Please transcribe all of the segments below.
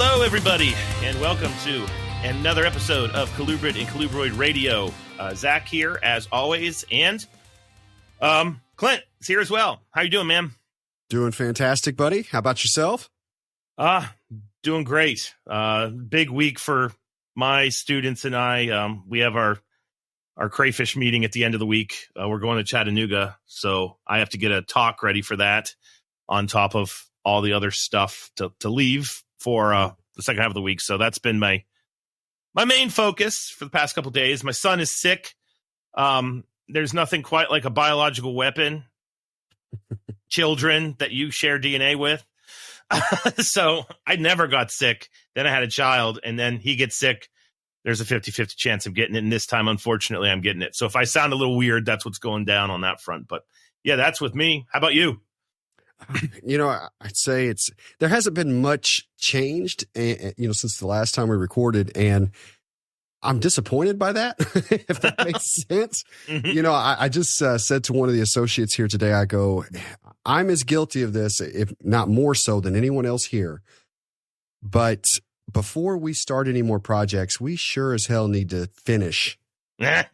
Hello, everybody, and welcome to another episode of Colubrid and Colubroid Radio. Zach here, as always, and Clint is here as well. How you doing, man? Doing fantastic, buddy. How about yourself? Doing great. Big week for my students and I. We have our crayfish meeting at the end of the week. We're going to Chattanooga, so I have to get a talk ready for that on top of all the other stuff to leave for the second half of the week. So that's been my main focus for the past couple of days. My son is sick. There's nothing quite like a biological weapon, children that you share DNA with. So I never got sick. Then I had a child, and then he gets sick. There's a 50-50 chance of getting it. And this time, unfortunately, I'm getting it. So if I sound a little weird, that's what's going down on that front. But yeah, that's with me. How about you? You know, I'd say there hasn't been much changed, since the last time we recorded, and I'm disappointed by that, if that makes sense. Mm-hmm. I just said to one of the associates here today, I go, I'm as guilty of this, if not more so than anyone else here. But before we start any more projects, we sure as hell need to finish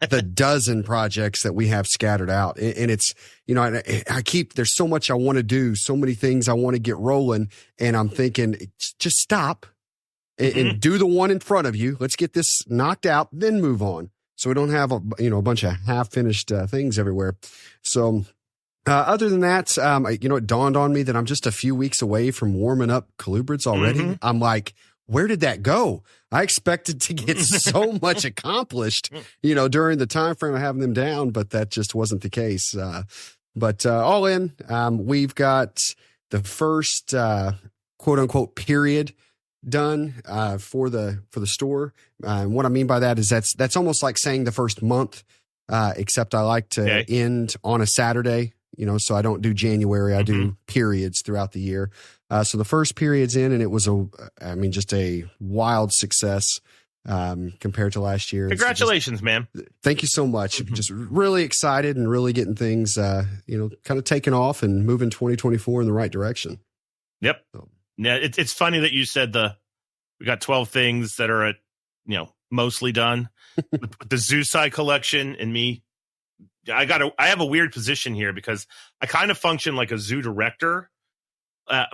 the dozen projects that we have scattered out. And it's, there's so much I want to do, so many things I want to get rolling. And I'm thinking, just stop and do the one in front of you. Let's get this knocked out, then move on. So we don't have a bunch of half finished things everywhere. So other than that, it dawned on me that I'm just a few weeks away from warming up Colubrids already. Mm-hmm. I'm like, where did that go? I expected to get so much accomplished, during the time frame of having them down, but that just wasn't the case. But all in, we've got the first quote unquote period done for the store. And what I mean by that is that's almost like saying the first month, except I like to end on a Saturday. So I don't do January. I do periods throughout the year. So the first period's in, and it was just a wild success compared to last year. Congratulations, man. Thank you so much. Just really excited and really getting things, kind of taking off and moving 2024 in the right direction. Yep. So. Yeah, it's funny that you said we got 12 things that are mostly done. with the Zoosci collection and me. I have a weird position here because I kind of function like a zoo director,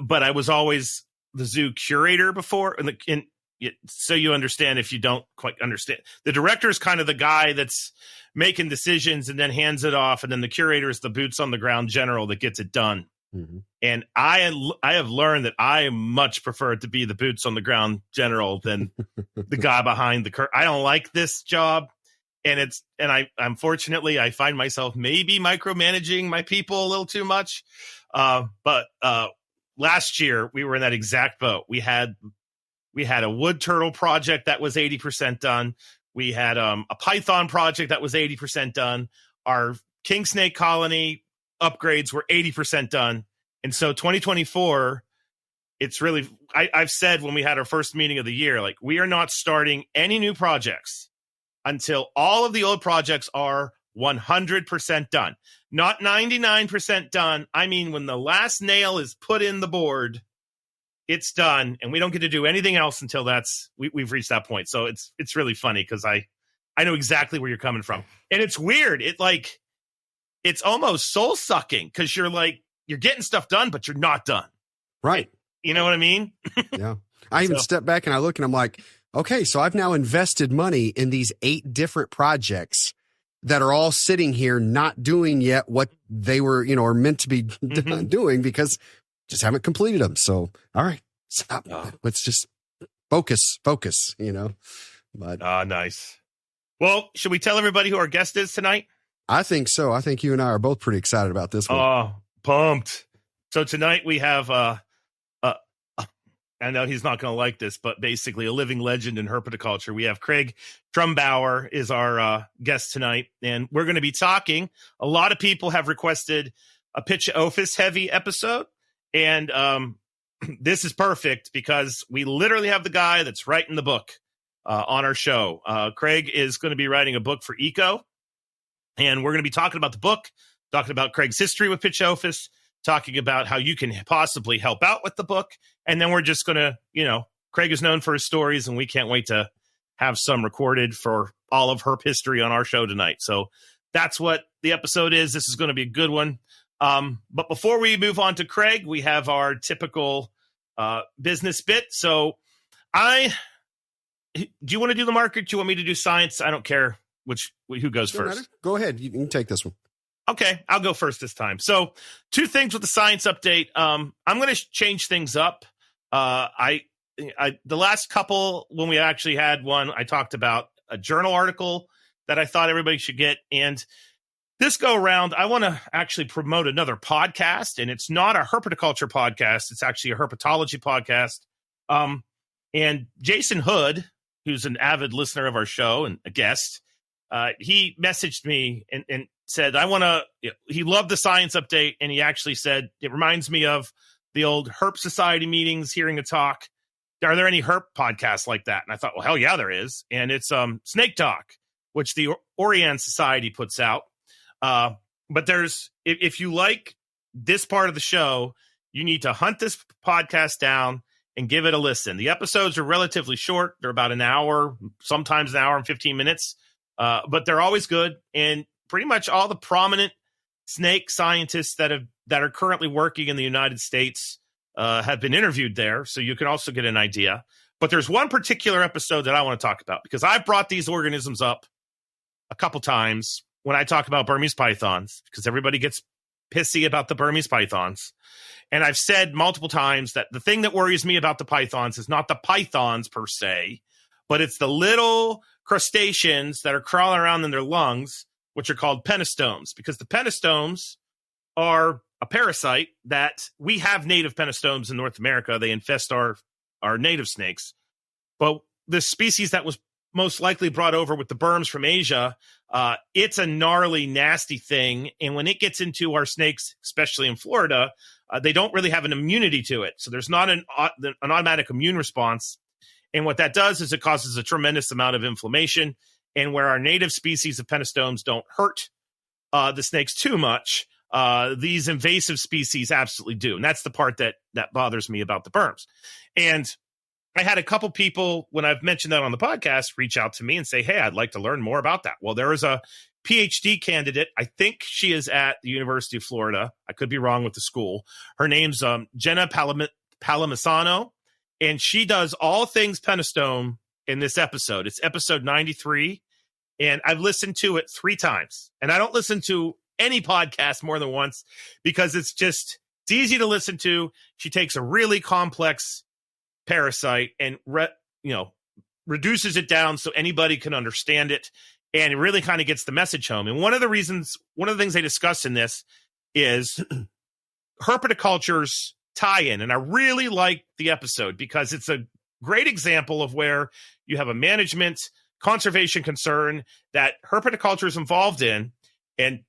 but I was always the zoo curator before. So you understand if you don't quite understand. The director is kind of the guy that's making decisions and then hands it off, and then the curator is the boots on the ground general that gets it done. Mm-hmm. And I have learned that I much prefer to be the boots on the ground general than the guy behind the curtain. I don't like this job. And unfortunately, I find myself maybe micromanaging my people a little too much. But last year we were in that exact boat. We had a wood turtle project that was 80% done. We had a python project that was 80% done. Our king snake colony upgrades were 80% done. And so 2024, it's really, I've said when we had our first meeting of the year, like, we are not starting any new projects until all of the old projects are 100% done. Not 99% done. I mean, when the last nail is put in the board, it's done, and we don't get to do anything else until we've reached that point. So it's really funny because I know exactly where you're coming from. And it's weird. It's almost soul-sucking because you're getting stuff done, but you're not done. Right. You know what I mean? Yeah. I even step back and I look and I'm like, okay, so I've now invested money in these 8 different projects that are all sitting here not doing yet what they were, are meant to be doing because just haven't completed them. So, all right, stop. Let's just focus, But nice. Well, should we tell everybody who our guest is tonight? I think so. I think you and I are both pretty excited about this one. Oh, pumped. So tonight we have I know he's not going to like this, but basically a living legend in herpetoculture. We have Craig Trumbower is our guest tonight, and we're going to be talking. A lot of people have requested a Pitchophis heavy episode, and this is perfect because we literally have the guy that's writing the book on our show. Craig is going to be writing a book for Eco, and we're going to be talking about the book, talking about Craig's history with Pitchophis, talking about how you can possibly help out with the book. And then we're just going to, Craig is known for his stories, and we can't wait to have some recorded for all of herp history on our show tonight. So that's what the episode is. This is going to be a good one. But before we move on to Craig, we have our typical business bit. So do you want to do the market? Do you want me to do science? I don't care who goes first. Go ahead. You can take this one. Okay, I'll go first this time. So 2 things with the science update. I'm going to change things up. The last couple, when we actually had one, I talked about a journal article that I thought everybody should get. And this go around, I want to actually promote another podcast, and it's not a herpetoculture podcast. It's actually a herpetology podcast. And Jason Hood, who's an avid listener of our show and a guest, he messaged me and said, he loved the science update. And he actually said, it reminds me of the old Herp Society meetings, hearing a talk. Are there any herp podcasts like that? And I thought, well, hell yeah, there is. And it's Snake Talk, which the Orion Society puts out. But if you like this part of the show, you need to hunt this podcast down and give it a listen. The episodes are relatively short. They're about an hour, sometimes an hour and 15 minutes. But they're always good. And pretty much all the prominent snake scientists that are currently working in the United States have been interviewed there. So you can also get an idea. But there's one particular episode that I want to talk about, because I've brought these organisms up a couple times when I talk about Burmese pythons, because everybody gets pissy about the Burmese pythons. And I've said multiple times that the thing that worries me about the pythons is not the pythons per se, but it's the little crustaceans that are crawling around in their lungs, which are called penostomes, because the penostomes are a parasite that we have native penostomes in North America. They infest our native snakes. But the species that was most likely brought over with the Burms from Asia, it's a gnarly, nasty thing. And when it gets into our snakes, especially in Florida, they don't really have an immunity to it. So there's not an automatic immune response. And what that does is it causes a tremendous amount of inflammation. And where our native species of penostomes don't hurt the snakes too much, these invasive species absolutely do. And that's the part that bothers me about the Burms. And I had a couple people, when I've mentioned that on the podcast, reach out to me and say, hey, I'd like to learn more about that. Well, there is a PhD candidate. I think she is at the University of Florida. I could be wrong with the school. Her name's Jenna Palamisano, and she does all things penostome in this episode. It's episode 93, and I've listened to it 3 times. And I don't listen to any podcast more than once because it's easy to listen to. She takes a really complex parasite and reduces it down so anybody can understand it, and it really kind of gets the message home. And one of the things they discuss in this is herpetoculture's tie-in. And I really like the episode because it's a great example of where you have a management conservation concern that herpetoculture is involved in. And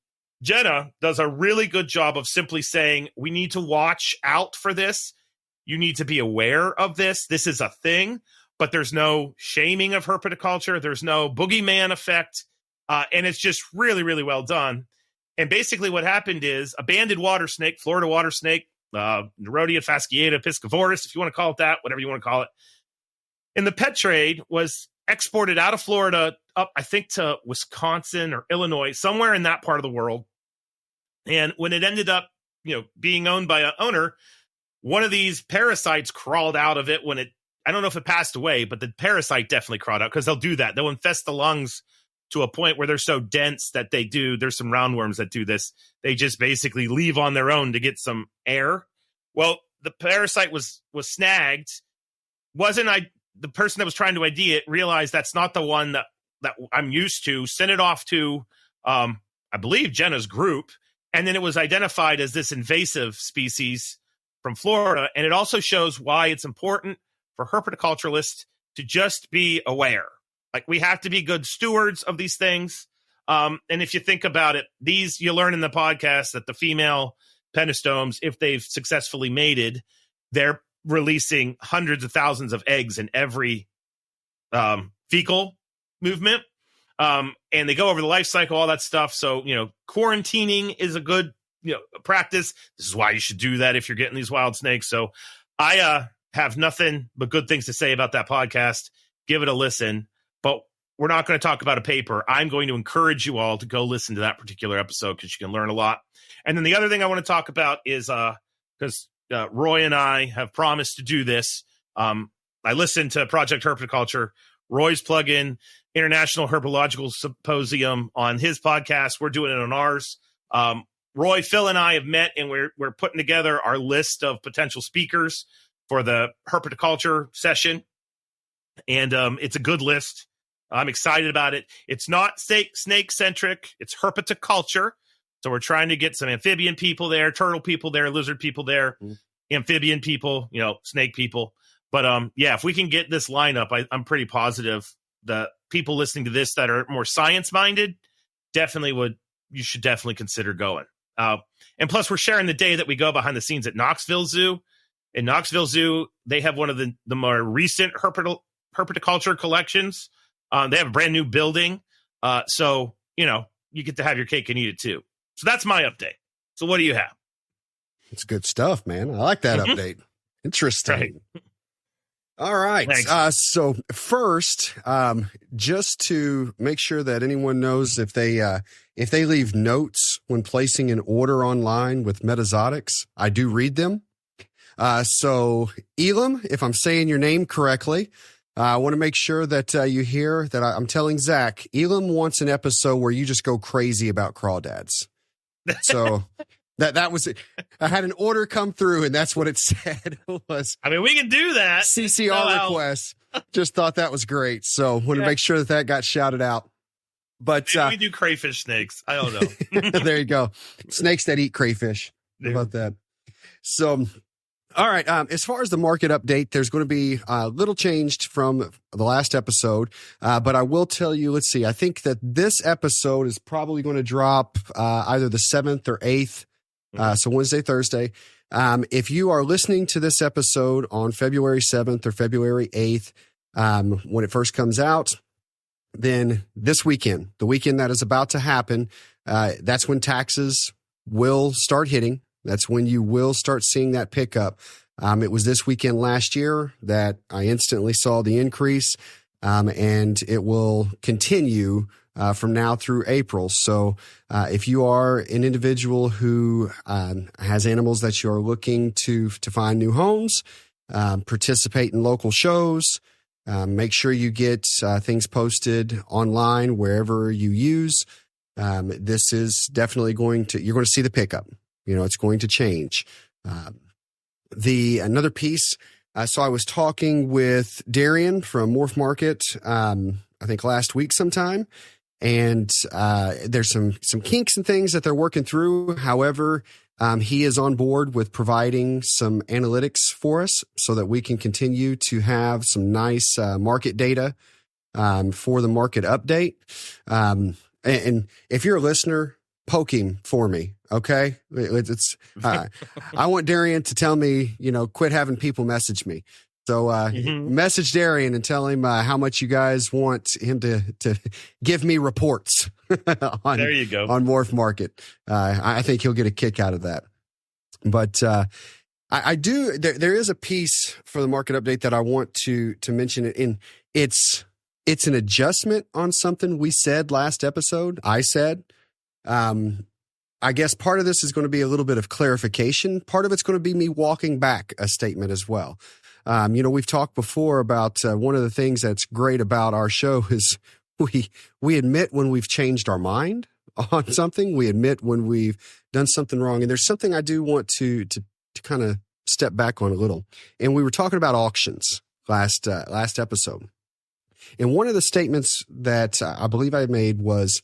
Jenna does a really good job of simply saying, we need to watch out for this. You need to be aware of this. This is a thing, but there's no shaming of herpetoculture. There's no boogeyman effect. And it's just really, really well done. And basically what happened is a banded water snake, Florida water snake, Nerodia fasciata piscivorus, if you want to call it that, whatever you want to call it, in the pet trade was exported out of Florida up, I think, to Wisconsin or Illinois, somewhere in that part of the world. And when it ended up, being owned by an owner, one of these parasites crawled out of it I don't know if it passed away, but the parasite definitely crawled out, because they'll do that. They'll infest the lungs to a point where they're so dense that there's some roundworms that do this. They just basically leave on their own to get some air. Well, the parasite was snagged. The person that was trying to ID it realized that's not the one that I'm used to, sent it off to, I believe, Jenna's group. And then it was identified as this invasive species from Florida. And it also shows why it's important for herpetoculturalists to just be aware. Like, we have to be good stewards of these things. And if you think about it, you learn in the podcast that the female penostomes, if they've successfully mated, they're releasing hundreds of thousands of eggs in every fecal movement. And they go over the life cycle, all that stuff. So, quarantining is a good, practice. This is why you should do that if you're getting these wild snakes. So I have nothing but good things to say about that podcast, give it a listen. But we're not going to talk about a paper. I'm going to encourage you all to go listen to that particular episode because you can learn a lot. And then the other thing I want to talk about is because Roy and I have promised to do this. I listened to Project Herpetoculture. Roy's plugging International Herpetological Symposium on his podcast. We're doing it on ours. Roy, Phil, and I have met, and we're putting together our list of potential speakers for the herpetoculture session. And it's a good list. I'm excited about it. It's not snake-centric. It's herpetoculture. So we're trying to get some amphibian people there, turtle people there, lizard people there, amphibian people, snake people. But yeah, if we can get this lineup, I'm pretty positive the people listening to this that are more science-minded you should definitely consider going. And plus, we're sharing the day that we go behind the scenes at Knoxville Zoo. In Knoxville Zoo, they have one of the more recent herpetoculture collections. They have a brand new building. So, you get to have your cake and eat it too. So that's my update. So what do you have? It's good stuff, man. I like that update. Interesting. Right. All right. So first, just to make sure that anyone knows if they leave notes when placing an order online with Metazotics, I do read them. So Elam, if I'm saying your name correctly, I want to make sure that you hear that I'm telling Zach, Elam wants an episode where you just go crazy about crawdads. So that was it. I had an order come through, and that's what it said. Was I mean, we can do that. CCR request. Just thought that was great. So want to make sure that got shouted out. But we do crayfish snakes. I don't know. There you go. Snakes that eat crayfish. How about that? So, all right. As far as the market update, there's going to be a little changed from the last episode. But I will tell you, let's see. I think that this episode is probably going to drop either the 7th or 8th. So Wednesday, Thursday. If you are listening to this episode on February 7th or February 8th, when it first comes out, then this weekend, the weekend that is about to happen, that's when taxes will start hitting. That's when you will start seeing that pickup. It was this weekend last year that I instantly saw the increase, and it will continue from now through April. So if you are an individual who has animals that you are looking to find new homes, participate in local shows, make sure you get things posted online wherever you use. This is definitely you're going to see the pickup. It's going to change. Another piece, so I was talking with Darian from Morph Market, I think last week sometime, and there's some kinks and things that they're working through. However, he is on board with providing some analytics for us so that we can continue to have some nice market data for the market update. And if you're a listener, poke him for me. Okay. I want Darian to tell me, quit having people message me. So, message Darian and tell him how much you guys want him to give me reports there you go. On Morph Market. I think he'll get a kick out of that. But, I do, there is a piece for the market update that I want to mention it in. It's an adjustment on something we said last episode. I said, I guess part of this is going to be a little bit of clarification. Part of it's going to be me walking back a statement as well. We've talked before about one of the things that's great about our show is we admit when we've changed our mind on something. We admit when we've done something wrong. And there's something I do want to kind of step back on a little. And we were talking about auctions last episode. And one of the statements that I believe I made was,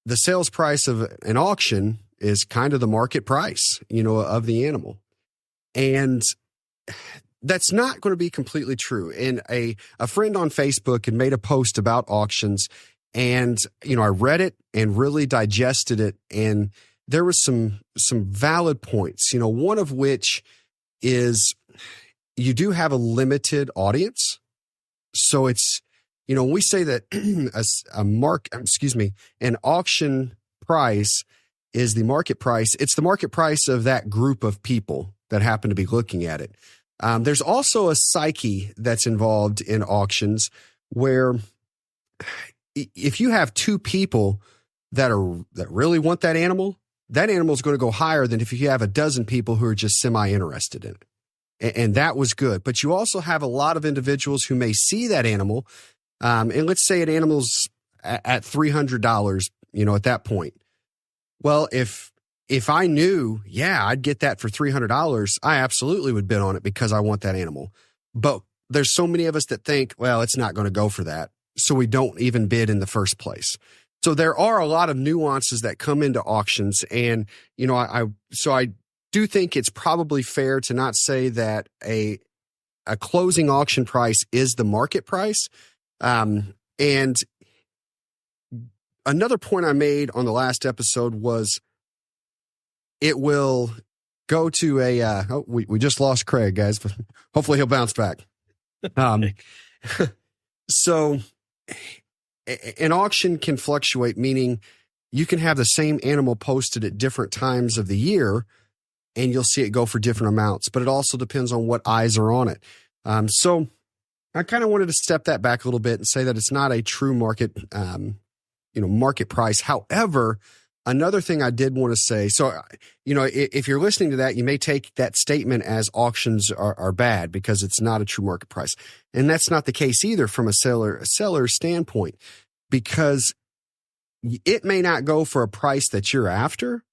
the sales price of an auction is kind of the market price, of the animal. And that's not going to be completely true. And a friend on Facebook had made a post about auctions, and, I read it and really digested it. And there was some valid points, one of which is you do have a limited audience. So it's, when we say that an auction price is the market price, it's the market price of that group of people that happen to be looking at it. There's also a psyche that's involved in auctions where if you have two people that really want that animal is going to go higher than if you have a dozen people who are just semi-interested in it. And that was good. But you also have a lot of individuals who may see that animal. And let's say an animal's at $300, at that point. Well, if I knew, I'd get that for $300, I absolutely would bid on it because I want that animal. But there's so many of us that think, well, it's not going to go for that. So we don't even bid in the first place. So there are a lot of nuances that come into auctions. And, I do think it's probably fair to not say that a closing auction price is the market price. And another point I made on the last episode was it will go to we just lost Craig, guys, but hopefully he'll bounce back. So an auction can fluctuate, meaning you can have the same animal posted at different times of the year and you'll see it go for different amounts, but it also depends on what eyes are on it. So I kind of wanted to step that back a little bit and say that it's not a true market, market price. However, another thing I did want to say, so, if you're listening to that, you may take that statement as auctions are bad because it's not a true market price. And that's not the case either from a seller standpoint, because it may not go for a price that you're after.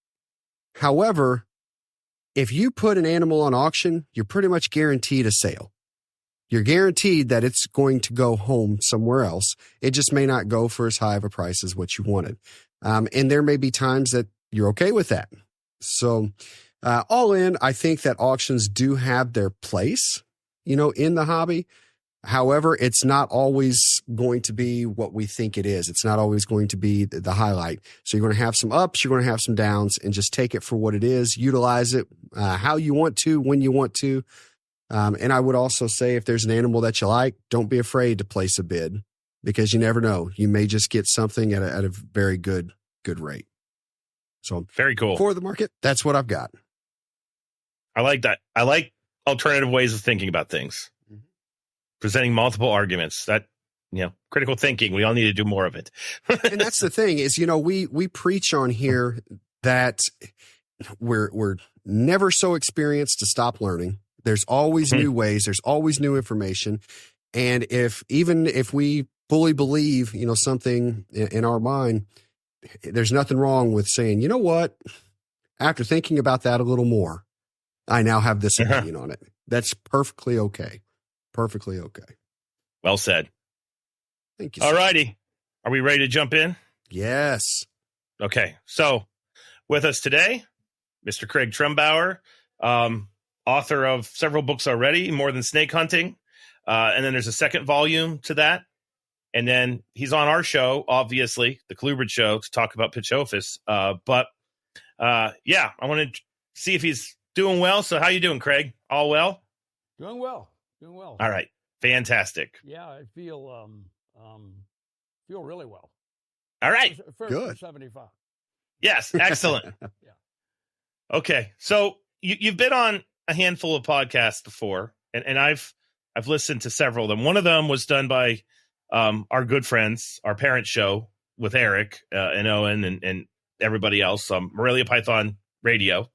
However, if you put an animal on auction, you're pretty much guaranteed a sale. You're guaranteed that it's going to go home somewhere else. It just may not go for as high of a price as what you wanted. And there may be times that you're okay with that. So all in, I think that auctions do have their place, in the hobby. However, it's not always going to be what we think it is. It's not always going to be the highlight. So you're going to have some ups, you're going to have some downs, and just take it for what it is. Utilize it how you want to, when you want to. And I would also say if there's an animal that you like, don't be afraid to place a bid because you never know. You may just get something at a very good rate. So very cool. For the market, that's what I've got. I like that. I like alternative ways of thinking about things. Mm-hmm. Presenting multiple arguments. That, critical thinking. We all need to do more of it. And that's the thing is, we preach on here that we're never so experienced to stop learning. There's always new ways. There's always new information. And even if we fully believe, something in our mind, there's nothing wrong with saying, you know what? After thinking about that a little more, I now have this opinion on it. That's perfectly okay. Perfectly okay. Well said. Thank you. All righty. Are we ready to jump in? Yes. Okay. So with us today, Mr. Craig Trumbower, author of several books already, More Than Snake Hunting. And then there's a second volume to that. And then he's on our show, obviously, the Colubrid show, to talk about Pitchophis. But I want to see if he's doing well. So how you doing, Craig? All well? Doing well. All right. Fantastic. Yeah, I feel really well. All right. Good. 75. Yes. Excellent. Yeah. Okay. So you've been on a handful of podcasts before, and I've listened to several of them. One of them was done by our good friends, our parent show with Eric and Owen and everybody else, Morelia Python Radio.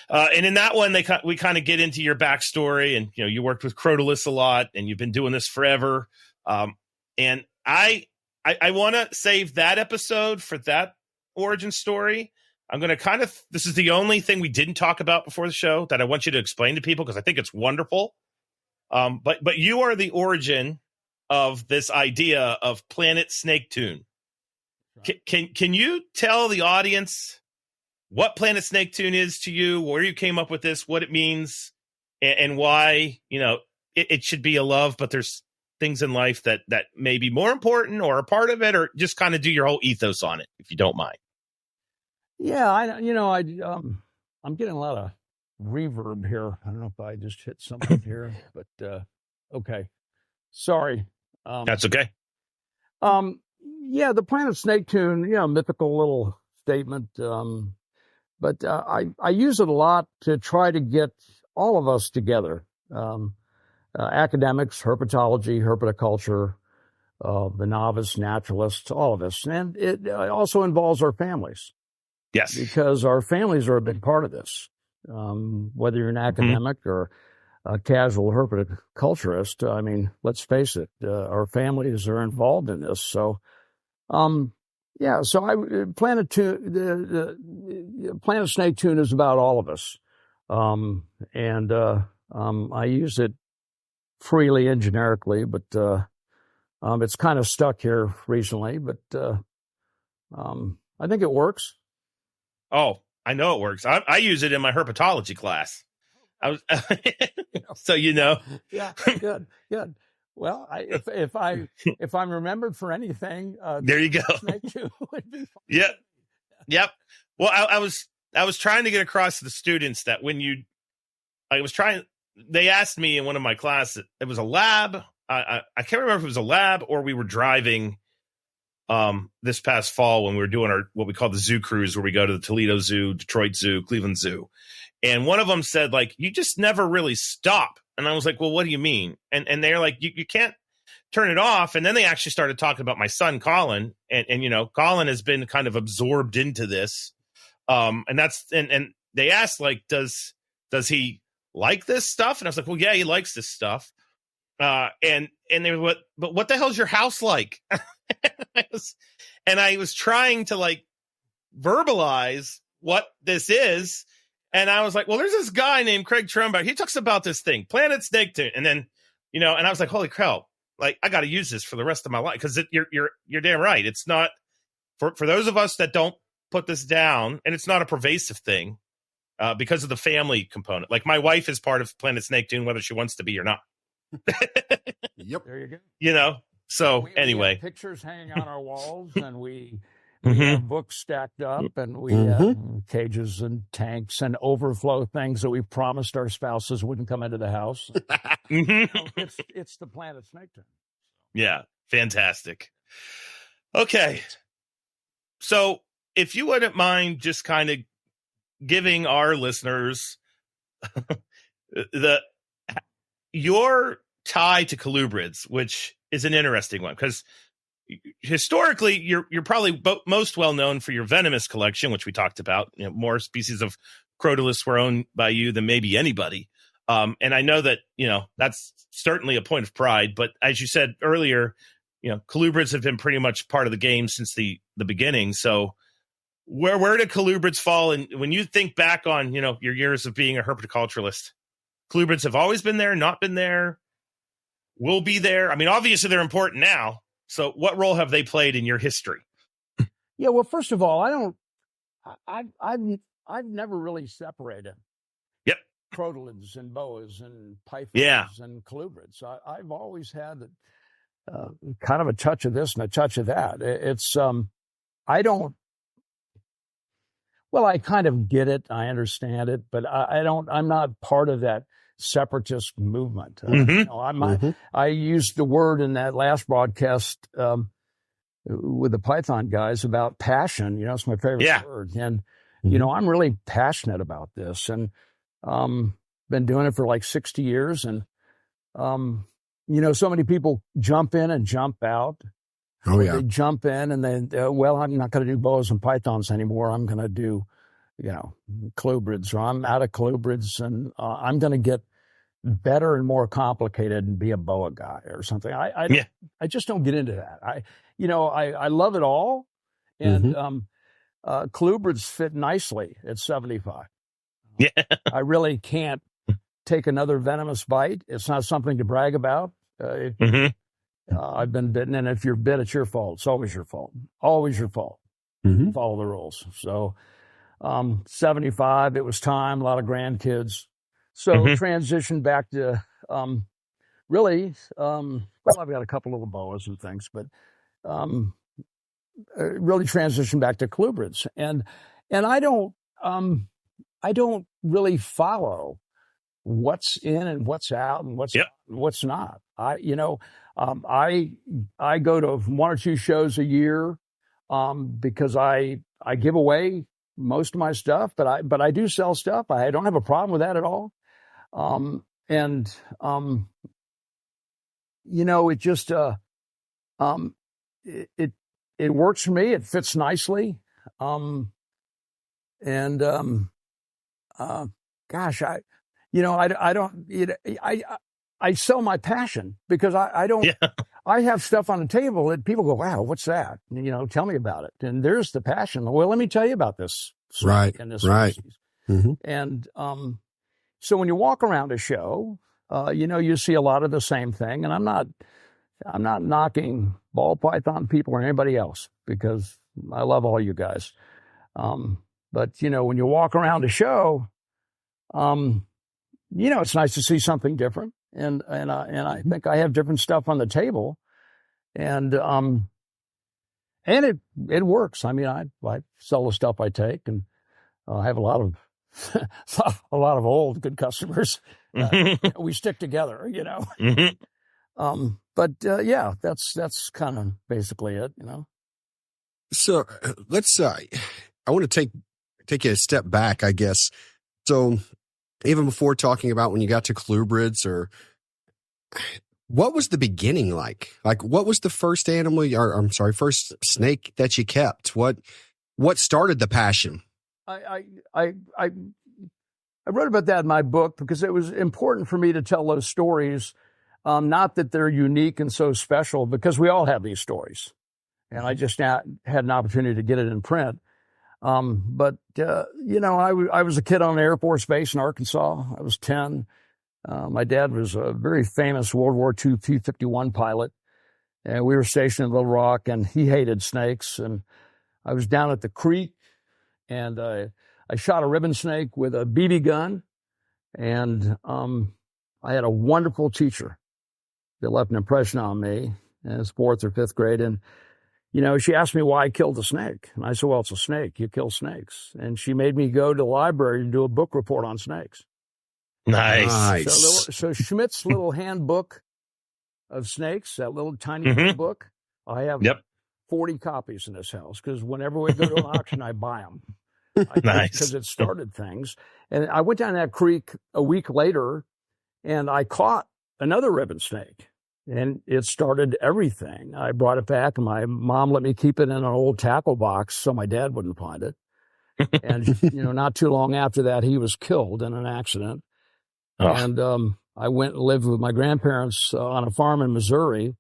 And in that one, we kind of get into your backstory, and you worked with Crotalus a lot, and you've been doing this forever. And I want to save that episode for that origin story. I'm going to this is the only thing we didn't talk about before the show that I want you to explain to people because I think it's wonderful. But you are the origin of this idea of Planet Snake Tune. Right. Can you tell the audience what Planet Snake Tune is to you, where you came up with this, what it means, and why, it should be a love, but there's things in life that may be more important or a part of it, or just kind of do your whole ethos on it, if you don't mind. Yeah, I'm getting a lot of reverb here. I don't know if I just hit something here, but okay. Sorry. That's okay. Yeah, the Planet Snake Tune, mythical little statement. But I use it a lot to try to get all of us together. academics, herpetology, herpetoculture, the novice, naturalists, all of us. And it also involves our families. Yes. Because our families are a big part of this. Whether you're an academic or a casual herpetoculturist, I mean, let's face it, our families are involved in this. So, so Planet Snake Tune is about all of us. I use it freely and generically, but it's kind of stuck here recently, but I think it works. Oh, I know it works. I use it in my herpetology class. I was, so you know. Yeah, good. Well, if I'm remembered for anything, there you go. Snake Tune would be fun. Yep. Well, I was trying to get across to the students that they asked me in one of my classes, it was a lab. I can't remember if it was a lab or we were driving this past fall when we were doing what we call the zoo cruise, where we go to the Toledo Zoo, Detroit Zoo, Cleveland Zoo. And one of them said, like, you just never really stop. And I was like, well, what do you mean? And they're like, you can't turn it off. And then they actually started talking about my son, Colin. And you know, Colin has been kind of absorbed into this. And they asked, like, does he like this stuff? And I was like, well, yeah, he likes this stuff. And they were, but what the hell's your house like? I was trying to like verbalize what this is. And I was like, well, there's this guy named Craig Trumbower. He talks about this thing, Planet Snake Tune. And then, you know, and I was like, holy cow, like I got to use this for the rest of my life. Cause you're damn right. It's not for those of us that don't put this down, and it's not a pervasive thing because of the family component. Like my wife is part of Planet Snake Tune, whether she wants to be or not. Yep. There you go. You know, so we have pictures hanging on our walls, and we have books stacked up, and we have cages and tanks and overflow things that we promised our spouses wouldn't come into the house. It's the Planet Snake Tune. Yeah, fantastic. Okay, so if you wouldn't mind just kind of giving our listeners your tie to colubrids, which is an interesting one, because historically you're probably most well known for your venomous collection, which we talked about. You know, more species of Crotalus were owned by you than maybe anybody. And I know that, you know, that's certainly a point of pride, but as you said earlier, you know, colubrids have been pretty much part of the game since the beginning. So where do colubrids fall? And when you think back on, you know, your years of being a herpetoculturalist, colubrids have always been there, not been there, will be there. I mean, obviously they're important now. So what role have they played in your history? Yeah, well, first of all, I've never really separated crotalids and boas and pythons and colubrids. I've always had kind of a touch of this and a touch of that. I kind of get it. I understand it, but I'm not part of that separatist movement. You know, I used the word in that last broadcast with the Python guys about passion. You know, it's my favorite word. And, you know, I'm really passionate about this, and been doing it for like 60 years. And, you know, so many people jump in and jump out. Oh, yeah. They jump in and then, I'm not going to do boas and pythons anymore. I'm going to do, you know, colubrids, or I'm out of colubrids, and I'm going to get better and more complicated and be a boa guy or something. I just don't get into that. I love it all. And colubrids fit nicely at 75. Yeah. I really can't take another venomous bite. It's not something to brag about. I've been bitten, and if you're bit, it's your fault. It's always your fault. Always your fault. Follow the rules. So 75, it was time, a lot of grandkids. So transitioned back to really, I've got a couple little boas and things, but really transitioned back to colubrids. And I don't really follow what's in and what's out and what's not. I go to one or two shows a year because I give away most of my stuff, but I do sell stuff. I don't have a problem with that at all. and it just it works for me. It fits nicely. Gosh, I sell my passion because I don't. Yeah. I have stuff on the table that people go, "Wow, what's that?" Tell me about it. And there's the passion. Well, let me tell you about this. Right. And this species. Mm-hmm. And so when you walk around a show, you see a lot of the same thing. And I'm not knocking ball python people or anybody else because I love all you guys. But when you walk around a show, it's nice to see something different. And I think I have different stuff on the table, and it works. I mean, I sell the stuff I take, and I have a lot of old good customers. We stick together, Mm-hmm. But that's kind of basically it, So let's. I want to take you a step back, I guess. So even before talking about when you got to Colubrids, or what was the beginning like? Like, what was the first animal, first snake that you kept? What started the passion? I wrote about that in my book because it was important for me to tell those stories. Not that they're unique and so special, because we all have these stories, and I just had an opportunity to get it in print. I was a kid on an Air Force base in Arkansas. I was 10. My dad was a very famous World War II P-51 pilot, and we were stationed in Little Rock, and he hated snakes. And I was down at the creek, and I shot a ribbon snake with a BB gun, and I had a wonderful teacher that left an impression on me in fourth or fifth grade. And she asked me why I killed a snake. And I said, well, it's a snake. You kill snakes. And she made me go to the library to do a book report on snakes. Nice. So Schmidt's little handbook of snakes, that little tiny book, I have 40 copies in this house, because whenever we go to an auction, I buy them. Nice. Because it started things. And I went down that creek a week later, and I caught another ribbon snake. And it started everything. I brought it back, and my mom let me keep it in an old tackle box so my dad wouldn't find it. And, not too long after that, he was killed in an accident. Oh. And I went and lived with my grandparents on a farm in Missouri.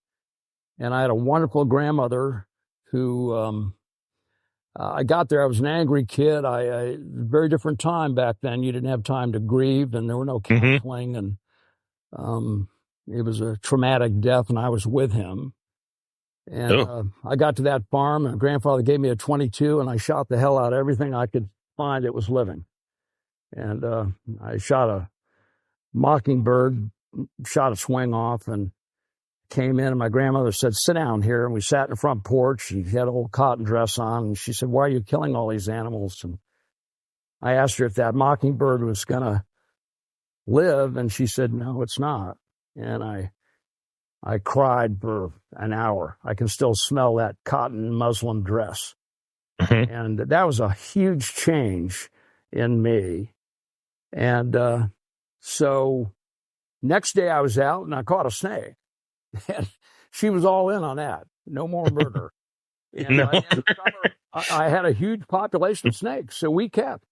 And I had a wonderful grandmother who, I got there. I was an angry kid. Very different time back then. You didn't have time to grieve, and there were no counseling. And it was a traumatic death, and I was with him. And I got to that farm, and grandfather gave me a .22, and I shot the hell out of everything I could find that was living. And I shot a mockingbird, shot its wing off, and came in, and my grandmother said, sit down here. And we sat in the front porch, and she had an old cotton dress on, and she said, why are you killing all these animals? And I asked her if that mockingbird was going to live, and she said, no, it's not. And I cried for an hour. I can still smell that cotton muslin dress. And that was a huge change in me. And so next day I was out, and I caught a snake. And she was all in on that. No more murder. And I had a huge population of snakes, so we kept.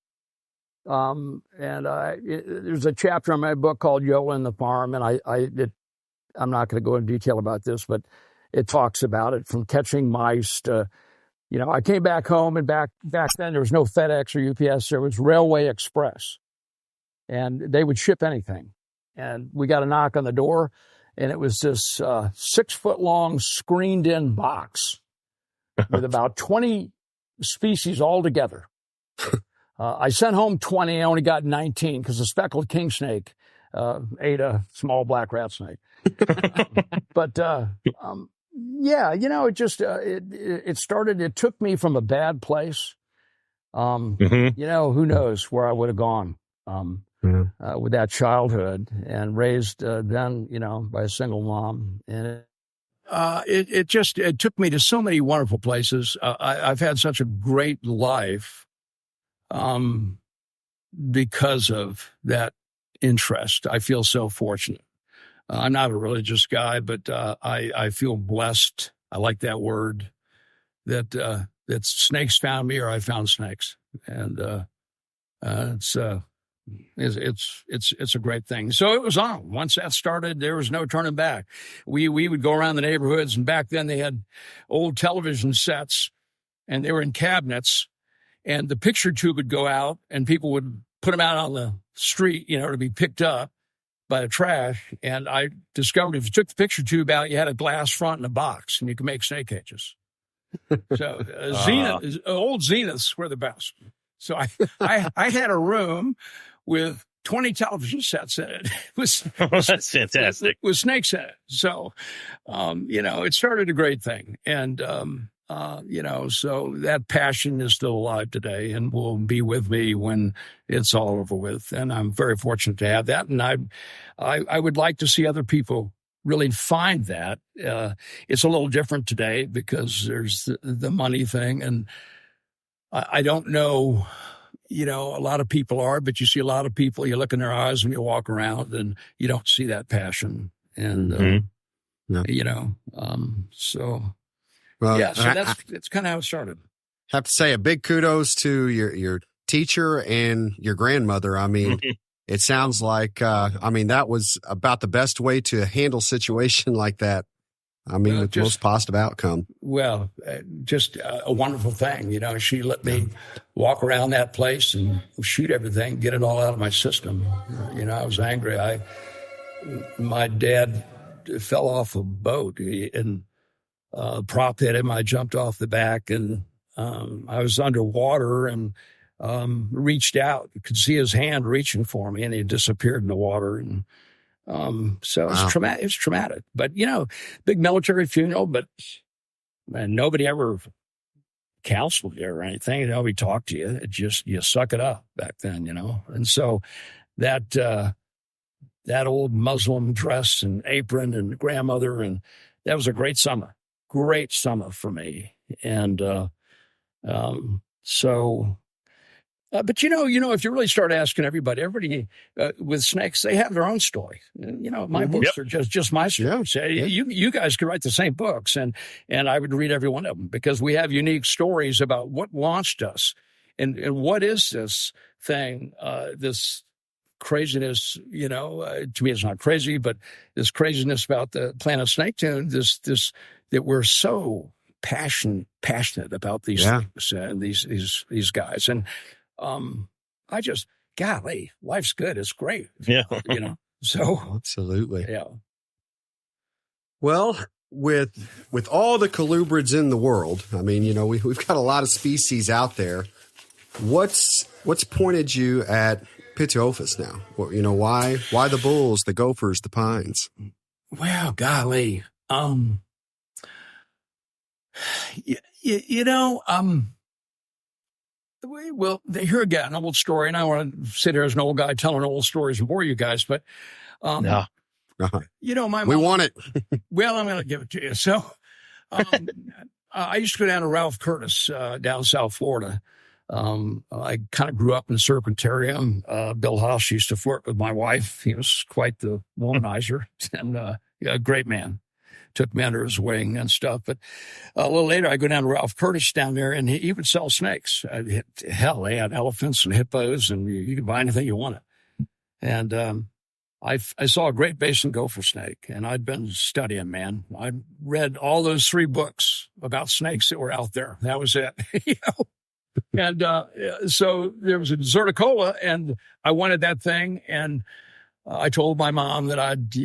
There's a chapter in my book called Yola and the Farm, and I'm not going to go into detail about this, but it talks about it, from catching mice to, I came back home, and back then there was no FedEx or UPS. There was Railway Express, and they would ship anything. And we got a knock on the door, and it was this 6-foot-long screened-in box with about 20 species all together. I sent home 20. I only got 19 because the speckled king snake ate a small black rat snake. But it just it started. It took me from a bad place. Who knows where I would have gone with that childhood, and raised then by a single mom. And it took me to so many wonderful places. I've had such a great life because of that interest. I feel so fortunate. I'm not a religious guy, but I feel blessed. I like that word, that snakes found me or I found snakes. And it's a great thing. So it was on. Once that started, there was no turning back. We would go around the neighborhoods, and back then they had old television sets, and they were in cabinets, and the picture tube would go out, and people would put them out on the street, to be picked up by the trash. And I discovered if you took the picture tube out, you had a glass front and a box, and you could make snake cages. So old Zeniths were the best. So I had a room with 20 television sets in it. That's fantastic. With snakes in it. So, it started a great thing. And, so that passion is still alive today and will be with me when it's all over with. And I'm very fortunate to have that. And I would like to see other people really find that. It's a little different today because there's the money thing. And I don't know, a lot of people are, but you see a lot of people, you look in their eyes when you walk around and you don't see that passion. And, so. Well, yeah, so that's kind of how it started. Have to say a big kudos to your teacher and your grandmother. I mean, it sounds like, that was about the best way to handle a situation like that. With the most positive outcome. Well, just a wonderful thing. She let me walk around that place and shoot everything, get it all out of my system. I was angry. My dad fell off a boat and prop hit him. I jumped off the back and I was underwater and reached out. You could see his hand reaching for me, and he disappeared in the water. And so it's traumatic. It's traumatic, but big military funeral, but nobody ever counseled you or anything. Nobody talked to you. It just, you suck it up back then, And so that old Muslim dress and apron and grandmother, and that was a great summer for me. And, but if you really start asking everybody with snakes, they have their own story. My books are just my story. Yeah. You guys could write the same books, and I would read every one of them because we have unique stories about what launched us and what is this thing, this craziness. To me, it's not crazy, but this craziness about the Planet Snake Tune. This that we're so passionate about these things and these guys and. I just, golly, life's good. It's great. Yeah. So. Absolutely. Yeah. Well, with all the colubrids in the world, we've got a lot of species out there. What's pointed you at Pituophis now? Why the bulls, the gophers, the pines? Well, golly. Well, here again, an old story, and I want to sit here as an old guy telling old stories and bore you guys, but, my mom, we want it. Well, I'm going to give it to you. So, I used to go down to Ralph Curtis, down South Florida. I kind of grew up in the Serpentarium. Bill Haas used to flirt with my wife. He was quite the womanizer and, a great man. Took me under his wing and stuff. But a little later, I go down to Ralph Curtis down there, and he would sell snakes. Hell, they had elephants and hippos, and you could buy anything you wanted. And I saw a Great Basin gopher snake, and I'd been studying, man. I read all those 3 books about snakes that were out there. That was it. And so there was a Deserticola, and I wanted that thing. And I told my mom that I'd,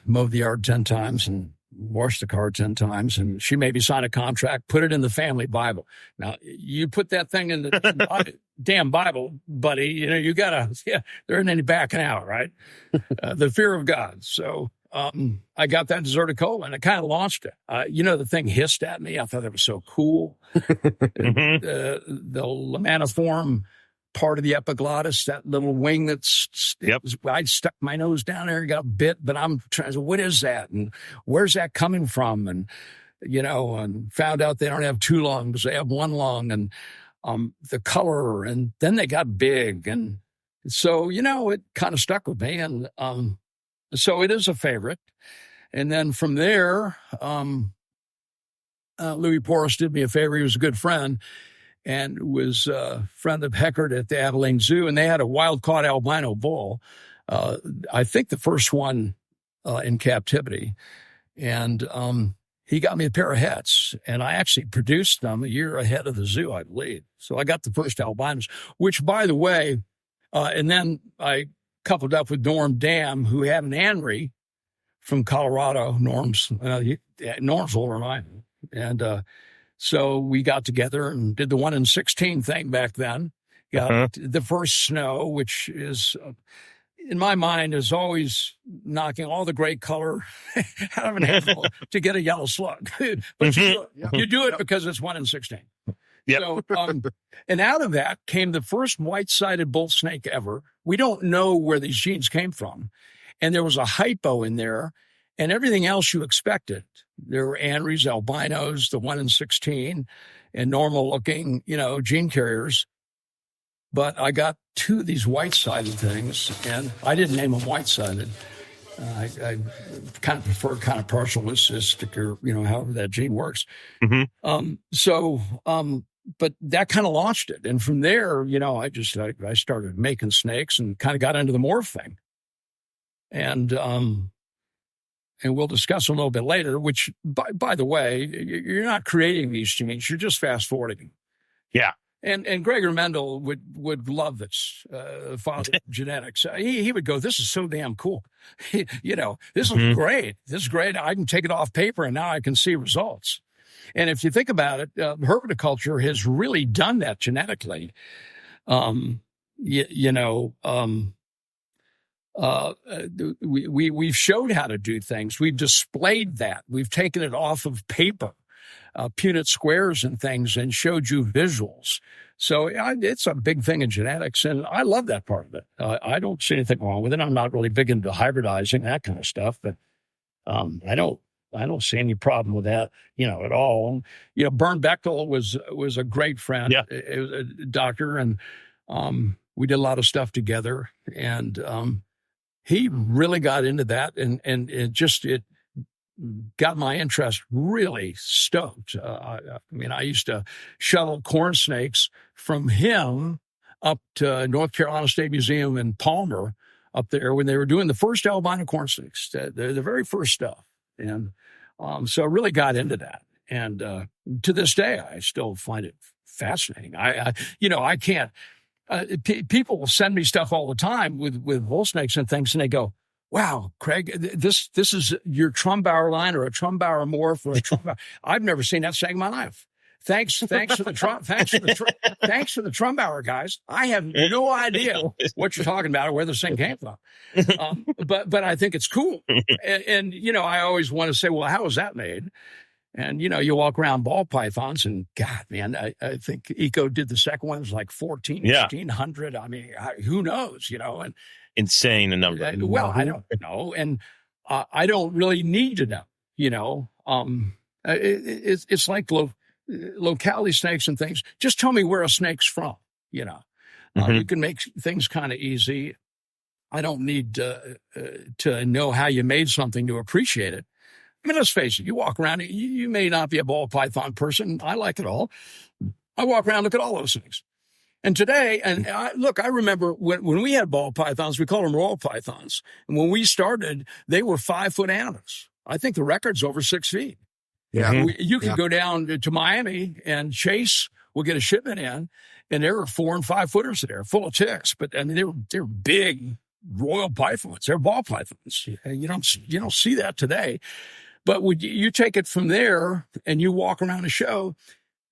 mowed the yard 10 times and washed the car 10 times, and she made me sign a contract, put it in the family Bible. Now, you put that thing in the damn Bible, buddy, you gotta, there isn't any backing out, right? The fear of God. So I got that Deserticola, and it kind of launched it. The thing hissed at me. I thought that was so cool. The lamaniform part of the epiglottis, that little wing I stuck my nose down there and got bit, but I'm trying to say, what is that? And where's that coming from? And, and found out they don't have 2 lungs, they have 1 lung, and the color, and then they got big, and So, it kind of stuck with me. And so it is a favorite. And then from there, Louis Porras did me a favor. He was a good friend and was a friend of Heckert at the Abilene Zoo. And they had a wild-caught albino bull. I think the first one in captivity. And he got me a pair of hats, and I actually produced them a year ahead of the zoo, I believe. So I got the first albinos, which, by the way, and then I coupled up with Norm Dam, who had an Anri from Colorado. Norm's older than I am. And so we got together and did the 1 in 16 thing back then. Got the first snow, which is... in my mind, is always knocking all the great color out of an animal to get a yellow slug. But you do it because it's 1 in 16. Yep. So, and out of that came the first white-sided bull snake ever. We don't know where these genes came from. And there was a hypo in there and everything else you expected. There were Anris, albinos, the 1 in 16, and normal-looking, gene carriers. But I got 2 of these white-sided things, and I didn't name them white-sided. I kind of prefer kind of partial cystic or, however that gene works. But that kind of launched it. And from there, I started making snakes and kind of got into the morph thing. And we'll discuss a little bit later, which, by the way, you're not creating these genes. You're just fast-forwarding them. Yeah. And Gregor Mendel would love this, father of genetics. He would go, this is so damn cool. This is great. This is great. I can take it off paper and now I can see results. And if you think about it, herpetoculture has really done that genetically. We've showed how to do things. We've displayed that. We've taken it off of paper. Punnett squares and things and showed you visuals. So it's a big thing in genetics, and I love that part of it. I don't see anything wrong with it. I'm not really big into hybridizing, that kind of stuff, but I don't see any problem with that, at all. Bern Bechtel was a great friend. Yeah. He was a doctor, and we did a lot of stuff together, and he really got into that, and it got my interest really stoked. I used to shuttle corn snakes from him up to North Carolina State Museum in Palmer up there when they were doing the first albino corn snakes, the very first stuff. And so I really got into that. And to this day, I still find it fascinating. I can't. People will send me stuff all the time with bull snakes and things, and they go, wow, Craig, this is your Trumbower line or a Trumbower morph or a Trumbower. I've never seen that snake in my life. Thanks for the Trumbower guys. I have no idea what you're talking about or where this thing came from. But I think it's cool. And I always want to say, well, how was that made? And, you walk around ball pythons and God, man, I think Eco did the second one. It was like 1,400. I mean, who knows, and insane a number. Well, I don't know. And I don't really need to know, it's like locality snakes and things. Just tell me where a snake's from, you can make things kind of easy. I don't need to know how you made something to appreciate it. I mean, let's face it, you walk around, you may not be a ball python person. I like it all. I walk around, look at all those things. And today, I remember when we had ball pythons, we called them royal pythons. And when we started, they were 5-foot animals. I think the record's over 6 feet. Yeah. You could go down to Miami and Chase will get a shipment in, and there were 4 and 5 footers there, full of ticks. But I mean, they're big royal pythons. They're ball pythons. You don't see that today. But would you take it from there and you walk around a show,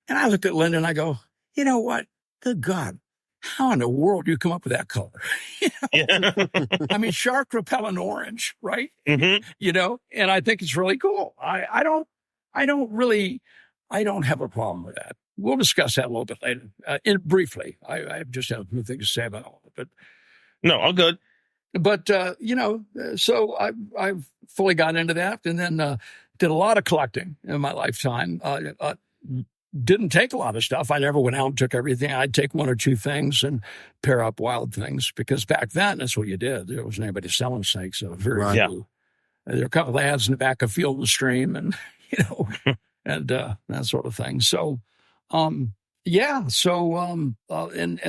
and I look at Linda and I go, you know what? Good God, how in the world do you come up with that color? I mean, shark repellent orange, right? And I think it's really cool. I don't have a problem with that. We'll discuss that a little bit later. Briefly, I just have a few things to say about all of it. But no, all good. But, so I've fully got into that and then did a lot of collecting in my lifetime. didn't take a lot of stuff. I never went out and took everything. I'd take one or two things and pair up wild things, because back then that's what you did. There wasn't anybody selling snakes, so very few. There were a couple of ads in the back of Field and Stream, and and that sort of thing. So, and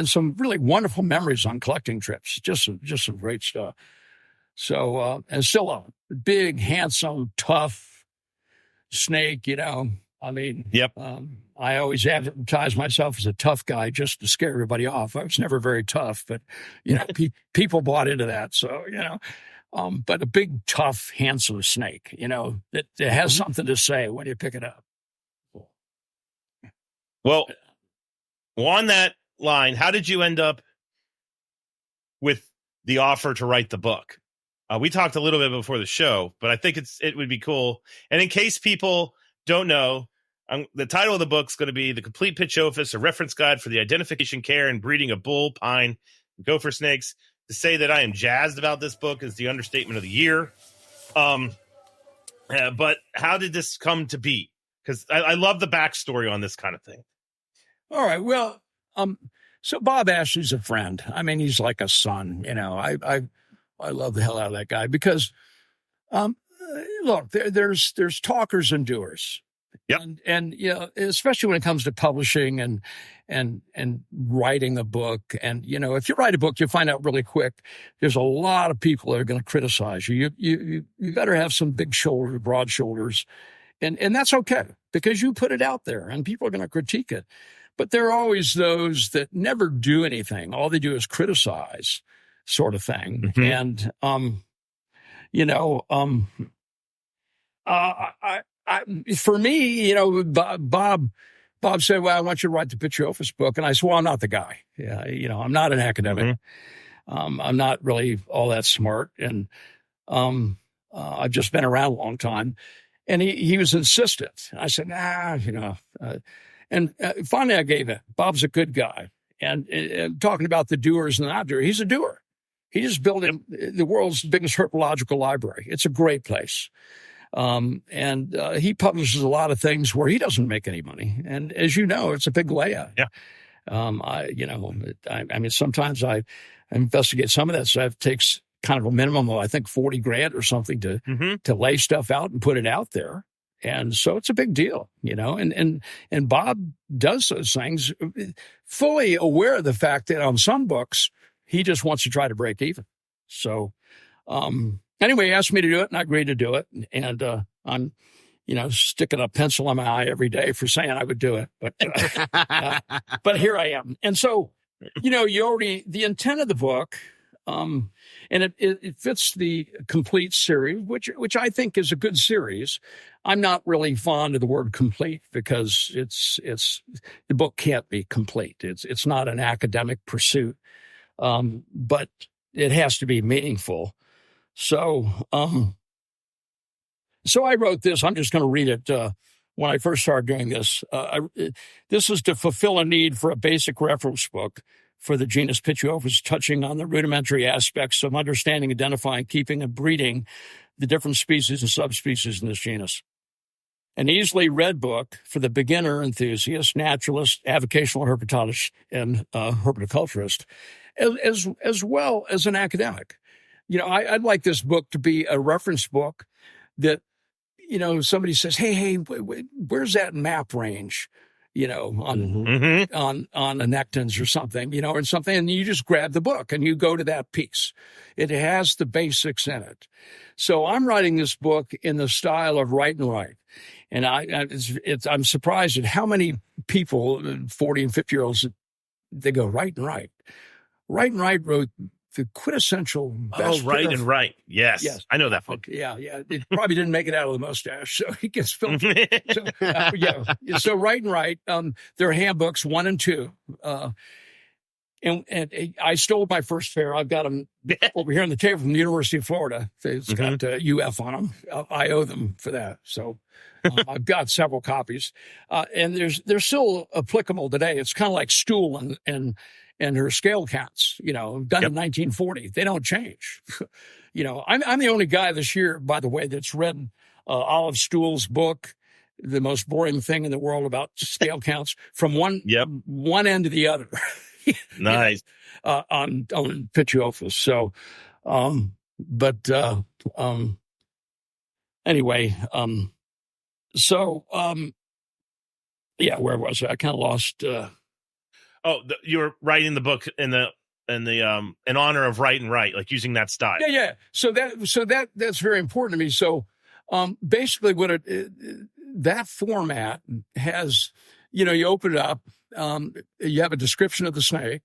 some really wonderful memories on collecting trips. Just some great stuff. So, and still a big, handsome, tough snake. I mean, I always advertise myself as a tough guy just to scare everybody off. I was never very tough, but people bought into that. So but a big, tough, handsome snake. That has something to say when you pick it up. Well, on that line, how did you end up with the offer to write the book? We talked a little bit before the show, but I think it would be cool. And in case people don't know, the title of the book is going to be The Complete Pitchophis, a reference guide for the identification, care, and breeding of bull, pine, and gopher snakes. To say that I am jazzed about this book is the understatement of the year. But how did this come to be? Because I love the backstory on this kind of thing. All right. Well, so Bob Ashley's a friend. I mean, he's like a son. I love the hell out of that guy because, look, there's talkers and doers. Yep. And especially when it comes to publishing and writing a book. And, if you write a book, you find out really quick, there's a lot of people that are going to criticize you. You better have some big shoulders, broad shoulders. And that's okay because you put it out there and people are going to critique it. But there are always those that never do anything. All they do is criticize, sort of thing. Mm-hmm. And, for me, Bob said, well, I want you to write the Pitchophis book. And I said, well, I'm not the guy. Yeah. I'm not an academic. Mm-hmm. I'm not really all that smart. And, I've just been around a long time. And he was insistent. I said, and finally I gave in. Bob's a good guy. And talking about the doers and the not doers, he's a doer. He just built the world's biggest herpetological library. It's a great place. And he publishes a lot of things where he doesn't make any money. And as you know, it's a big layout. Yeah. I mean, sometimes I investigate some of that stuff. It takes kind of a minimum of, I think, $40,000 or something to lay stuff out and put it out there. And so it's a big deal, and Bob does those things fully aware of the fact that on some books, he just wants to try to break even. So, anyway, he asked me to do it and I agreed to do it. And, I'm, sticking a pencil in my eye every day for saying I would do it, but here I am. And so, the intent of the book, and it fits the complete series, which I think is a good series. I'm not really fond of the word complete because it's the book can't be complete. It's not an academic pursuit, but it has to be meaningful. So I wrote this. I'm just going to read it. When I first started doing this, this is to fulfill a need for a basic reference book for the genus Pitchophis, touching on the rudimentary aspects of understanding, identifying, keeping, and breeding the different species and subspecies in this genus. An easily read book for the beginner enthusiast, naturalist, avocational herpetologist, and herpetoculturist, as well as an academic. I'd like this book to be a reference book that, somebody says, hey, where's that map range? On anectins or something, or something, and you just grab the book and you go to that piece. It has the basics in it. So I'm writing this book in the style of write and write. And I'm surprised at how many people, 40 and 50-year-olds, they go write and write. Write and write wrote the quintessential best. Right and right. Yes. I know that book. Yeah. It probably didn't make it out of the mustache, so he gets filmed. So Write and Write, their handbooks 1 and 2. And I stole my first pair. I've got them over here on the table from the University of Florida. It's got UF on them. I owe them for that. So I've got several copies. And they're still applicable today. It's kind of like Stool and her scale counts, done in 1940. They don't change. I'm the only guy this year, by the way, that's read Olive Stool's book the most boring thing in the world about scale counts from one end to the other. Nice. On Pituophis. So, anyway, where was I? I kind of lost. You were writing the book in honor of Write and Write, like using that style. Yeah. So that's very important to me. So, basically, what that format has, you open it up, you have a description of the snake,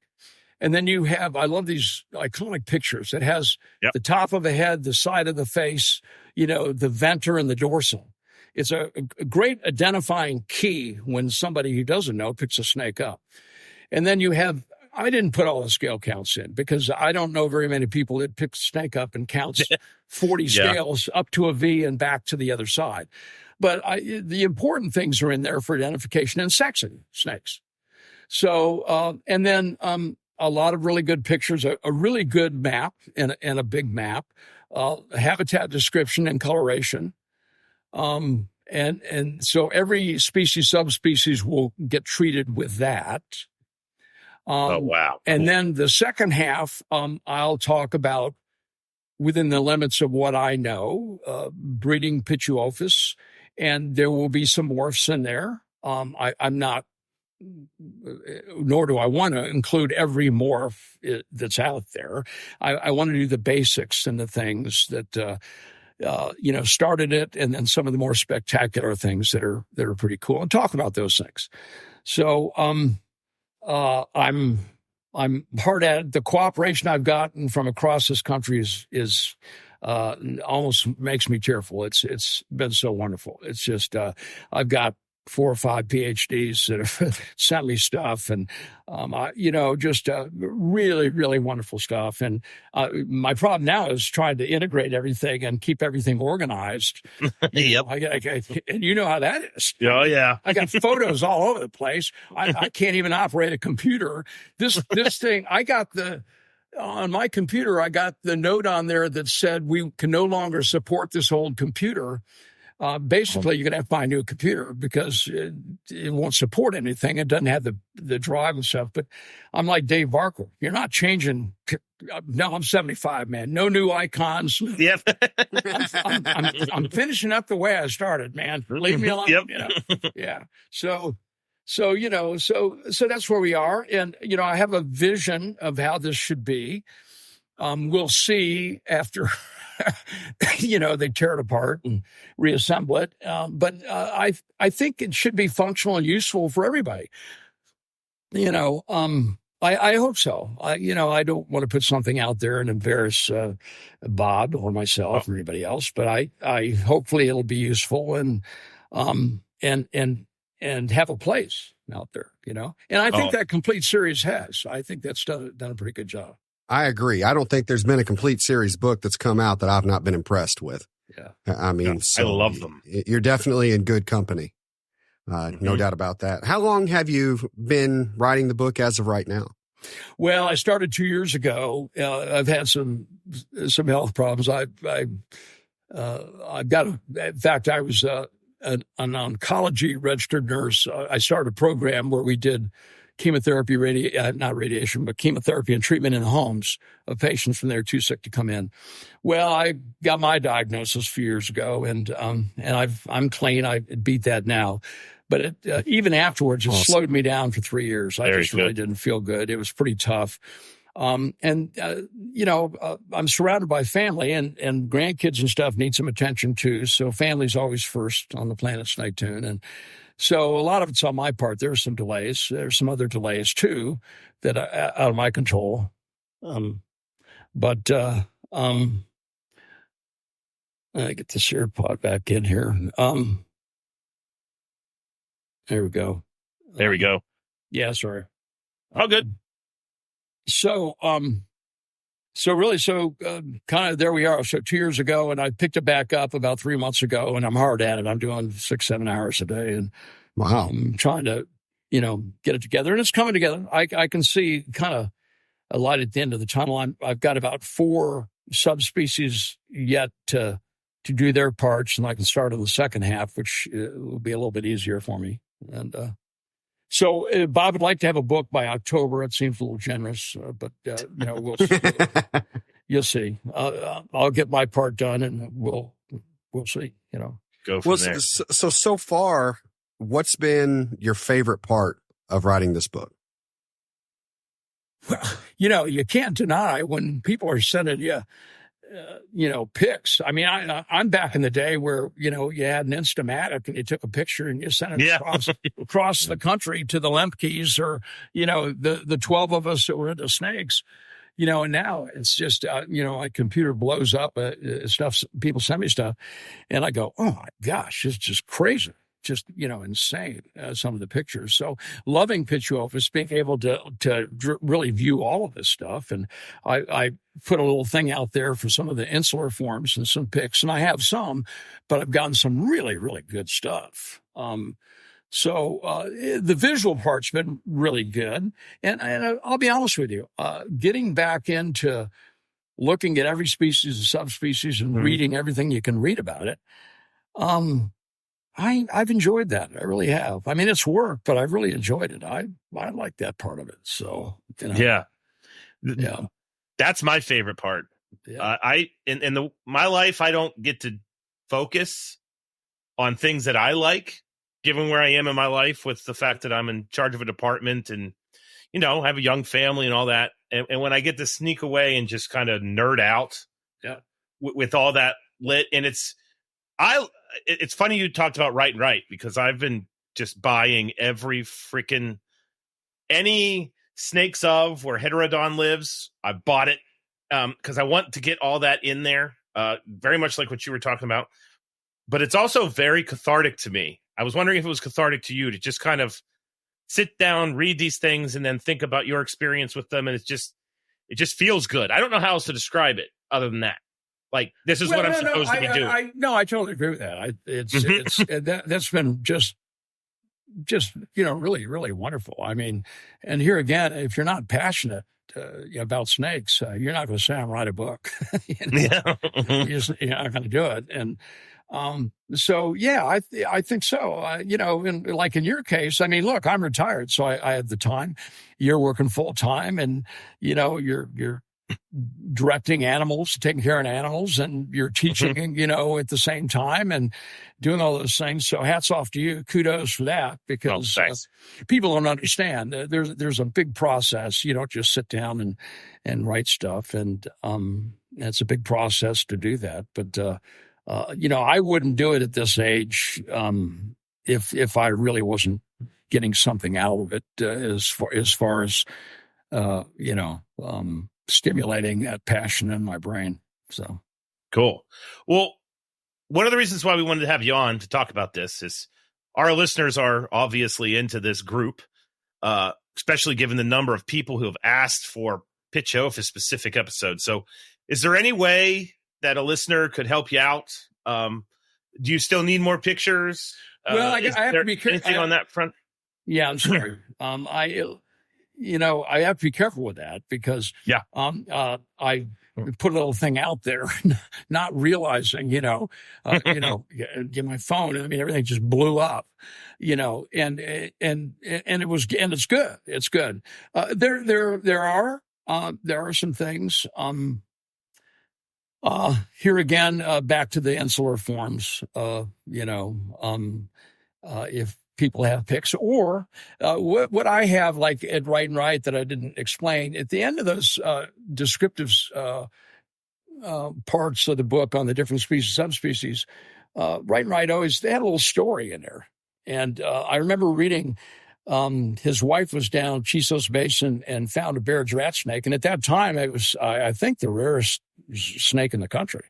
and then you have, I love these iconic pictures. It has the top of the head, the side of the face, the venter and the dorsal. It's a great identifying key when somebody who doesn't know picks a snake up. And then you have, I didn't put all the scale counts in because I don't know very many people that pick a snake up and counts 40 scales up to a V and back to the other side. But the important things are in there for identification and sexing snakes. So, and then a lot of really good pictures, a really good map and a big map, habitat description and coloration. And so every species, subspecies will get treated with that. Oh, wow. And then the second half, I'll talk about, within the limits of what I know, breeding Pituophis, and there will be some morphs in there. I'm not, nor do I want to include every morph that's out there. I want to do the basics and the things that, started it, and then some of the more spectacular things that are pretty cool, and talk about those things. So, I'm hard at it. The cooperation I've gotten from across this country is almost makes me tearful. It's been so wonderful. It's just, I've got 4 or 5 PhDs that have sent me stuff, and just really, really wonderful stuff. And my problem now is trying to integrate everything and keep everything organized. Yep. And you know how that is. Oh yeah. I got photos all over the place. I can't even operate a computer. This thing, on my computer, I got the note on there that said we can no longer support this old computer. Basically, you're going to have to buy a new computer because it won't support anything. It doesn't have the drive and stuff. But I'm like Dave Barker. You're not changing. No, I'm 75, man. No new icons. Yep. I'm finishing up the way I started, man. Leave me alone. Yep. Yeah. So that's where we are. And, I have a vision of how this should be. We'll see after, they tear it apart and reassemble it. But I think it should be functional and useful for everybody. I hope so. I don't want to put something out there and embarrass Bob or myself or anybody else, but I hopefully it'll be useful and have a place out there, And I think that complete series has. I think that's done a pretty good job. I agree. I don't think there's been a complete series book that's come out that I've not been impressed with. Yeah. I mean, I love them. You're definitely in good company. No doubt about that. How long have you been writing the book as of right now? Well, I started 2 years ago. I've had some health problems. I've got, in fact, I was an oncology registered nurse. I started a program where we did chemotherapy, not radiation, but chemotherapy and treatment in homes of patients when they're too sick to come in. Well, I got my diagnosis a few years ago, and I'm clean. I beat that now. But even afterwards, it slowed me down for 3 years. I just really didn't feel good. It was pretty tough. I'm surrounded by family, and grandkids and stuff need some attention too. So family's always first on the planet Snake Tune. And so a lot of it's on my part. There are some delays. There's some other delays too that are out of my control. I get this AirPod back in here. There we go. There we go. Yeah, sorry. Oh, good. So kind of there we are. So 2 years ago, and I picked it back up about 3 months ago, and I'm hard at it. I'm doing 6-7 hours a day, and wow, I'm trying to, get it together, and it's coming together. I can see kind of a light at the end of the tunnel. I've got about 4 subspecies yet to to do their parts, and I can start on the second half, which will be a little bit easier for me. And so Bob would like to have a book by October. It seems a little generous, but we'll see. You'll see. I'll get my part done, and we'll see. Go from there. So far, what's been your favorite part of writing this book? Well, you can't deny when people are sending you, pics. I mean, I'm back in the day where, you had an Instamatic and you took a picture and you sent it across the country to the Lemkes or, the 12 of us that were into snakes, and now it's just, my computer blows up stuff. People send me stuff and I go, oh my gosh, it's just crazy. Just, insane, some of the pictures. So loving Pitchophis, being able to really view all of this stuff. And I put a little thing out there for some of the insular forms and some pics, and I have some, but I've gotten some really, really good stuff. So the visual part's been really good. And I'll be honest with you, getting back into looking at every species and subspecies and reading everything you can read about it, I've enjoyed that. I really have. I mean, it's work, but I've really enjoyed it. I like that part of it. So, yeah, that's my favorite part. Yeah. In my life, I don't get to focus on things that I like, given where I am in my life with the fact that I'm in charge of a department and, have a young family and all that. And when I get to sneak away and just kind of nerd out with all that lit, and it's funny you talked about Write and Write, because I've been just buying every freaking any Snakes of where Heterodon lives. I bought it because I want to get all that in there, very much like what you were talking about. But it's also very cathartic to me. I was wondering if it was cathartic to you to just kind of sit down, read these things, and then think about your experience with them. And it just feels good. I don't know how else to describe it other than that. Like, this is what I'm supposed to be doing. I totally agree with that. That's been just really, really wonderful. I mean, and here again, if you're not passionate about snakes, you're not going to say I'm write a book. You're not going to do it. And so, yeah, I think so. Like in your case, I mean, look, I'm retired, so I have the time. You're working full time, and you're directing animals, taking care of animals, and you're teaching, at the same time and doing all those things. So hats off to you. Kudos for that, because people don't understand. There's a big process. You don't just sit down and write stuff. And it's a big process to do that. But, I wouldn't do it at this age if I really wasn't getting something out of it as far as stimulating that passion in my brain. So cool. Well, one of the reasons why we wanted to have you on to talk about this is our listeners are obviously into this group, especially given the number of people who have asked for Pitchophis specific episodes. So is there any way that a listener could help you out? Do you still need more pictures? Well, I have to be careful. Anything on that front? Yeah, I'm sorry. I have to be careful with that, because I put a little thing out there, not realizing, get my phone. I mean, everything just blew up, and it's good. It's good. There are some things. Here again, back to the insular forms. If people have pics, or what I have, like at Write and Write that I didn't explain at the end of those descriptive parts of the book on the different species, subspecies. Write and Write they had a little story in there, and I remember reading. His wife was down Chisos Basin and found a Baird's rat snake, and at that time it was, I think, the rarest snake in the country,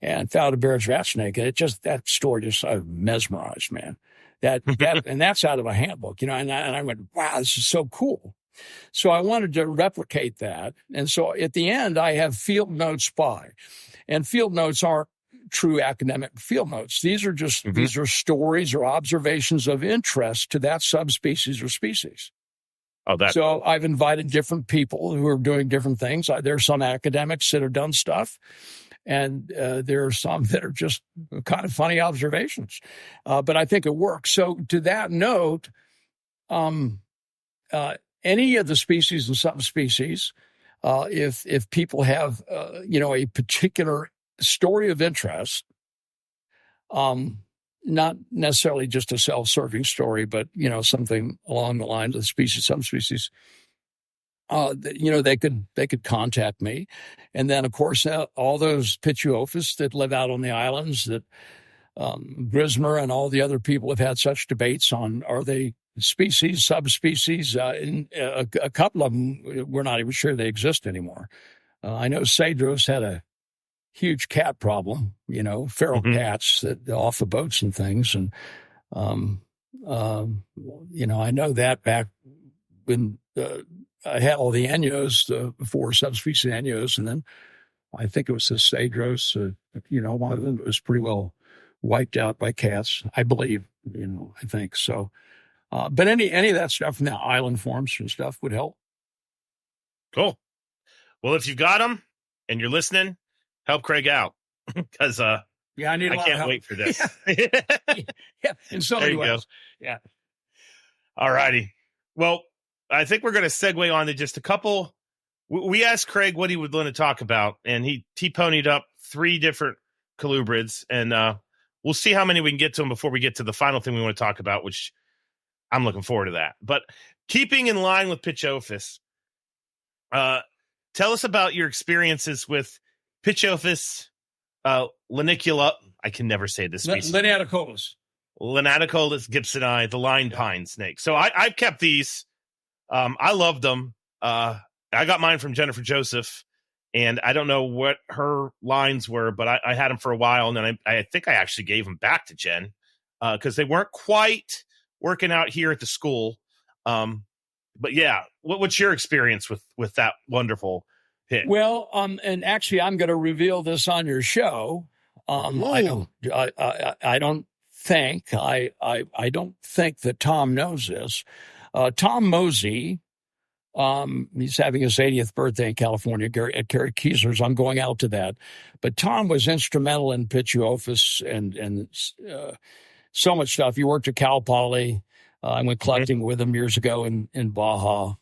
and found a Baird's rat snake, and that story just mesmerized, man. And that's out of a handbook, and I went, wow, this is so cool. So I wanted to replicate that. And so at the end, I have field notes and field notes aren't true academic field notes. These are just, these are stories or observations of interest to that subspecies or species. So I've invited different people who are doing different things. There's some academics that have done stuff. And there are some that are just kind of funny observations. But I think it works. So to that note, any of the species and subspecies, if people have, a particular story of interest, not necessarily just a self-serving story, but, something along the lines of the species, subspecies, they could contact me. And then, of course, all those Pituophis that live out on the islands that Grismer and all the other people have had such debates on, are they species, subspecies? And a couple of them, we're not even sure they exist anymore. I know Cedros had a huge cat problem, feral cats that off the boats and things. And, I know that back when I had all the Anyos, the 4 subspecies Anyos, and then I think it was the Cedros, one of them was pretty well wiped out by cats, I believe, I think so. But any of that stuff from the island forms and stuff would help. Cool. Well, if you've got them and you're listening, help Craig out because I can't wait for this. Yeah, in so many ways. Go. Yeah. All righty. Well, I think we're going to segue on to just a couple. We asked Craig what he would want to talk about, and he ponied up 3 different colubrids, and we'll see how many we can get to them before we get to the final thing we want to talk about, which I'm looking forward to that. But keeping in line with Pituophis, tell us about your experiences with Pituophis lanicula. I can never say this species. Lineaticolus gibsoni, the line pine snake. So I've kept these. I loved them. I got mine from Jennifer Joseph, and I don't know what her lines were, but I had them for a while, and then I think I actually gave them back to Jen because they weren't quite working out here at the school. But yeah, what's your experience with that wonderful hit? Well, and actually, I'm going to reveal this on your show. I don't think that Tom knows this. Tom Mosey, he's having his 80th birthday in California at Gary Kiesler's. I'm going out to that. But Tom was instrumental in Pituophis and so much stuff. He worked at Cal Poly. I went collecting with him years ago in Baja.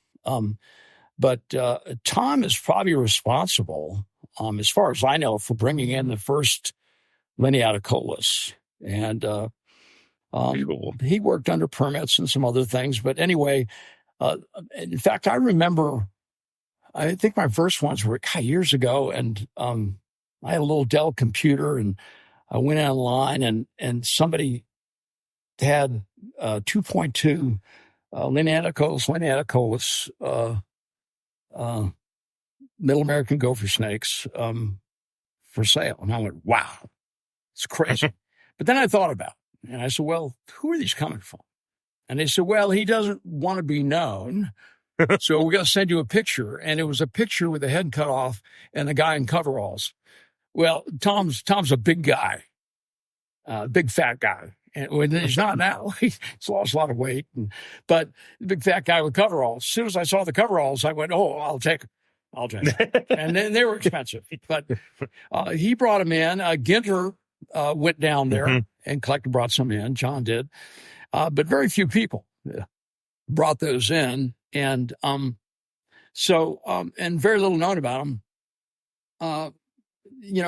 But Tom is probably responsible, as far as I know, for bringing in the first Lineaticolus. And cool. He worked under permits and some other things. But anyway, in fact, I remember, I think my first ones were years ago, and I had a little Dell computer, and I went online, and somebody had 2.2 Lineaticolus, Middle American gopher snakes for sale. And I went, wow, it's crazy. But then I thought about it, and I said, well, who are these coming from? And they said, well, he doesn't want to be known, so we're going to send you a picture. And it was a picture with the head cut off and the guy in coveralls. Well, Tom's a big guy, big fat guy. And when he's not now, he's lost a lot of weight. But the big fat guy with coveralls. As soon as I saw the coveralls, I went, oh, I'll take them. And then they were expensive. But he brought them in. Ginter went down there and brought some in. John did. But very few people brought those in. And and very little known about them.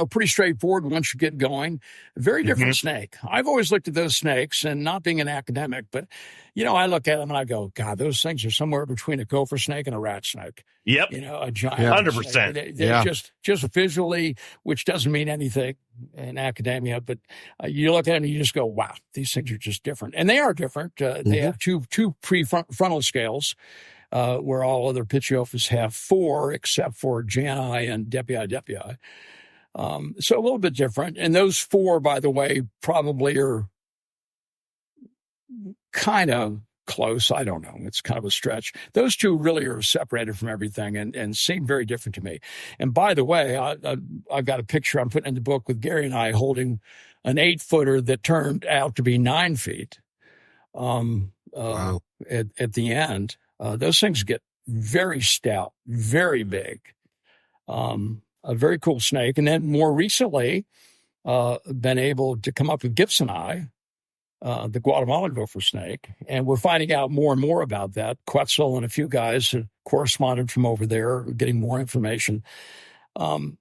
Pretty straightforward once you get going. Very different snake. I've always looked at those snakes, and not being an academic, but, I look at them and I go, God, those things are somewhere between a gopher snake and a rat snake. Yep. A giant 100%. They're just visually, which doesn't mean anything in academia, but you look at them and you just go, wow, these things are just different. And they are different. They have two prefrontal scales, where all other Pituophis have 4, except for Jani and Depii. So a little bit different. And those 4, by the way, probably are kind of close. I don't know. It's kind of a stretch. Those 2 really are separated from everything and seem very different to me. And by the way, I've got a picture I'm putting in the book with Gary and I holding an 8-footer that turned out to be 9 feet. Wow. At the end, those things get very stout, very big. a very cool snake. And then more recently, been able to come up with Gibsoni, the Guatemalan gopher snake. And we're finding out more and more about that. Quetzal and a few guys who corresponded from over there, getting more information. And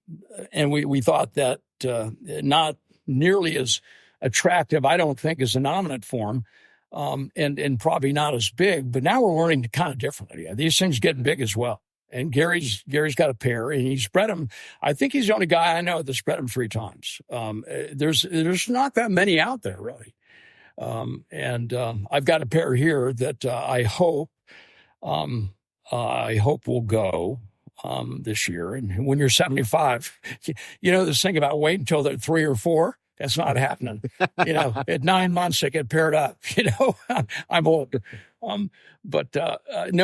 we thought that not nearly as attractive, I don't think, as a nominate form, and probably not as big. But now we're learning kind of differently. These things getting big as well. And Gary's got a pair, and he's bred them. I think he's the only guy I know that's bred them 3 times. There's not that many out there, really. I've got a pair here that I hope will go this year. And when you're 75, you know this thing about wait until they're 3 or 4. That's not happening. At 9 months they get paired up. I'm old. No,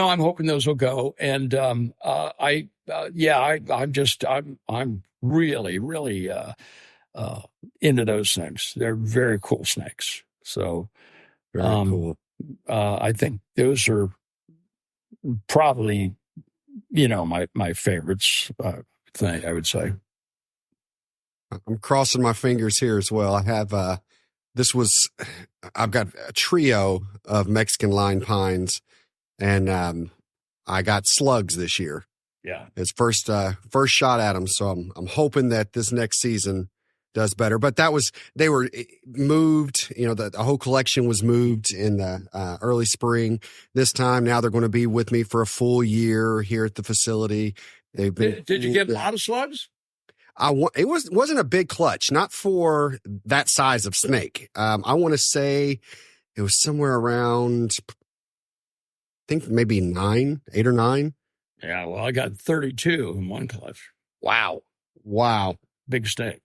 I'm hoping those will go. And I'm really, really into those things. They're very cool snakes. So very cool. I think those are probably, my favorites thing, I would say. I'm crossing my fingers here as well. I have, I've got a trio of Mexican line pines, and I got slugs this year. Yeah. It's first shot at them. So I'm hoping that this next season does better. But they were moved, the whole collection was moved in the early spring. This time now they're going to be with me for a full year here at the facility. They've been. Did you get a lot of slugs? It wasn't a big clutch, not for that size of snake. I want to say it was somewhere around, I think maybe 8 or 9. Yeah, well, I got 32 in one clutch. Wow. Big snake.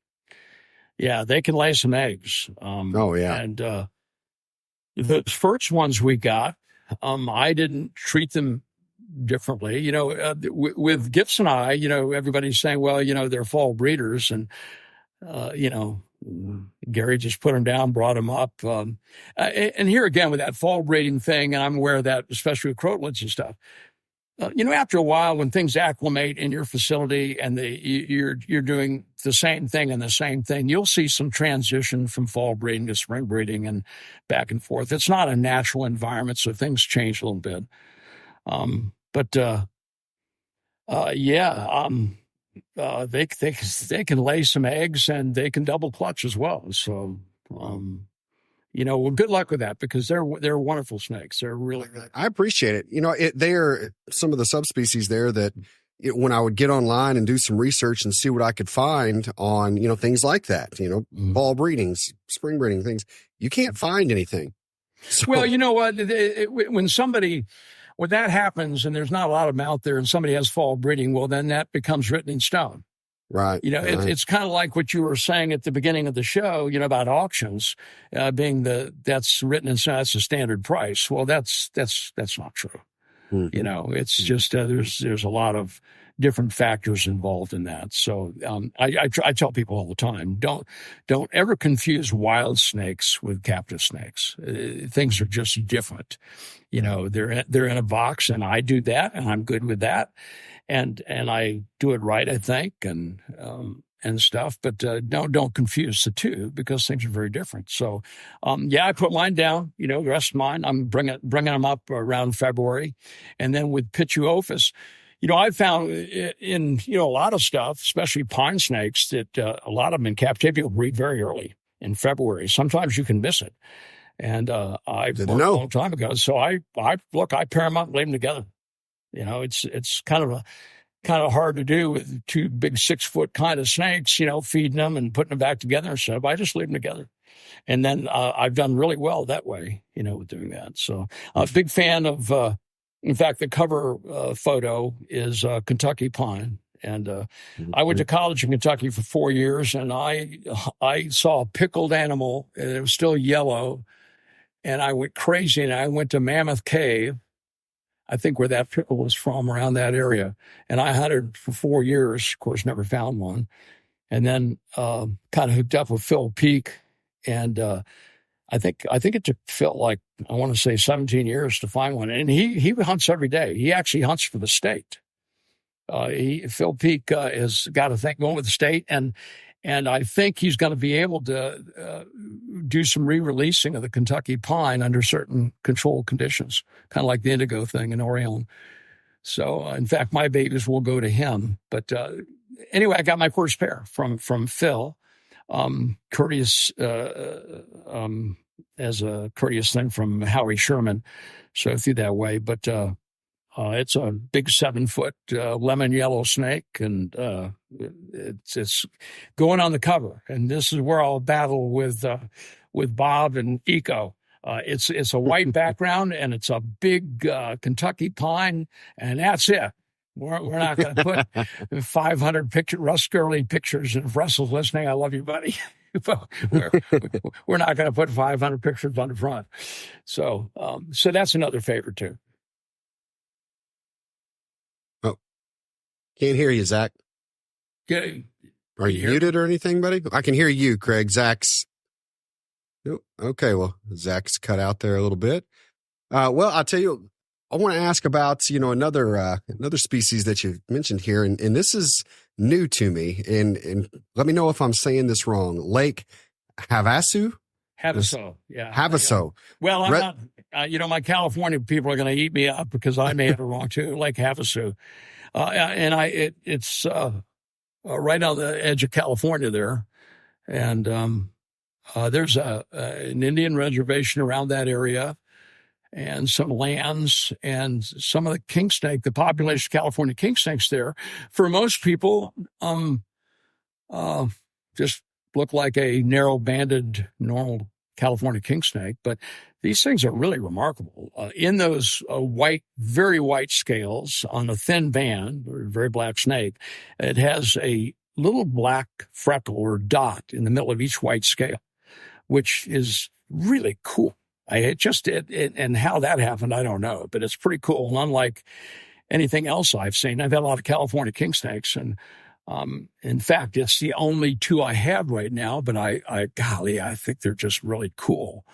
Yeah, they can lay some eggs. Oh, yeah. And the first ones we got, I didn't treat them differently. With Gibsoni, everybody's saying, well, they're fall breeders. And, Gary just put them down, brought them up. And here again, with that fall breeding thing, and I'm aware of that, especially with crotalins and stuff. After a while, when things acclimate in your facility and you're doing the same thing and the same thing, you'll see some transition from fall breeding to spring breeding and back and forth. It's not a natural environment, so things change a little bit. They can lay some eggs and they can double clutch as well. So, well, good luck with that because they're wonderful snakes. They're really good. I appreciate it. They are some of the subspecies there that when I would get online and do some research and see what I could find on, things like that, fall breedings, spring breeding things, you can't find anything. So, well, you know what? When that happens and there's not a lot of them out there and somebody has fall breeding, well, then that becomes written in stone. Right. It's kind of like what you were saying at the beginning of the show, about auctions being that's written in stone, that's the standard price. Well, that's not true. Mm-hmm. It's just there's a lot of different factors involved in that. So I tell people all the time, don't ever confuse wild snakes with captive snakes. Things are just different. They're in a box, and I do that, and I'm good with that, and I do it right, I think, and stuff. But don't confuse the two because things are very different. So I put mine down. The rest of mine, I'm bringing them up around February, and then with Pituophis. I found in, a lot of stuff, especially pine snakes, that a lot of them in captivity will breed very early in February. Sometimes you can miss it. And I didn't know a long time ago. So I pair them up and leave them together. It's kind of hard to do with 2 big 6-foot kind of snakes, feeding them and putting them back together and stuff. I just leave them together. And then I've done really well that way, with doing that. So I'm a big fan of, in fact, the cover photo is Kentucky pine. And I went to college in Kentucky for 4 years, and I saw a pickled animal, and it was still yellow. And I went crazy, and I went to Mammoth Cave, I think where that pickle was from, around that area. And I hunted for 4 years, of course, never found one. And then kind of hooked up with Phil Peak. And I think it took Phil, I want to say 17 years to find one. And he hunts every day. He actually hunts for the state. Phil Peak has got a thing going with the state, and I think he's going to be able to do some re-releasing of the Kentucky pine under certain controlled conditions, kind of like the indigo thing in Orion. So, in fact, my babies will go to him. But anyway, I got my first pair from Phil, courteous as a courteous thing from Howie Sherman. So I threw that way, but it's a big 7-foot lemon yellow snake, and it's going on the cover. And this is where I'll battle with Bob and Eco. It's a white background, and it's a big Kentucky pine, and that's it. We're not going to put 500 Russ Gurley pictures. And if Russell's listening, I love you, buddy. We're not going to put 500 pictures on the front. So that's another favorite too. Oh, can't hear you, Zach. Okay. Are you muted or anything, buddy? I can hear you, Craig. Zach's. Oh, okay. Well, Zach's cut out there a little bit. Well, I'll tell you, I want to ask about, another species that you've mentioned here. And this is new to me. And let me know if I'm saying this wrong. Lake Havasu? Havasu. Yeah. Havasu. Well, I'm not, my California people are going to eat me up because I may have it wrong too. Lake Havasu. It's right on the edge of California there. And there's an Indian reservation around that area, and some lands, and some of the king snake, the population of California king snakes there, for most people, just look like a narrow-banded, normal California king snake. But these things are really remarkable. In those very white scales on a thin band, or a very black snake, it has a little black freckle or dot in the middle of each white scale, which is really cool. And how that happened, I don't know, but it's pretty cool. And unlike anything else I've seen, I've had a lot of California king snakes, and in fact, it's the only two I have right now. But I think they're just really cool.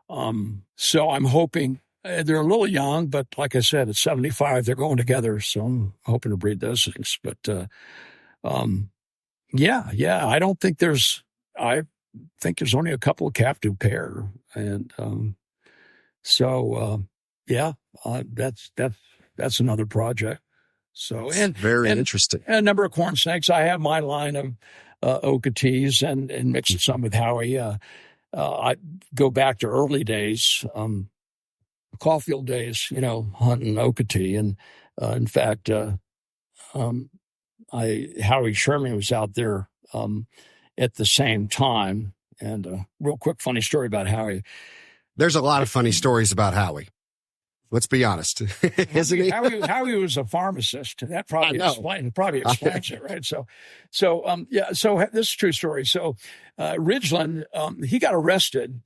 So I'm hoping they're a little young, but like I said, at 75, they're going together. So I'm hoping to breed those things. But I don't think I think there's only a couple of captive pair, and that's another project. So and very interesting. And a number of corn snakes. I have my line of Okeetees and mixed some with Howie. I go back to early days, Caulfield days, hunting Oketee, and in fact, Howie Sherman was out there at the same time. And a real quick funny story about Howie. There's a lot of funny stories about Howie. Let's be honest. Isn't he? Howie was a pharmacist. That probably explains it, right? So this is a true story. So Ridgeland, he got arrested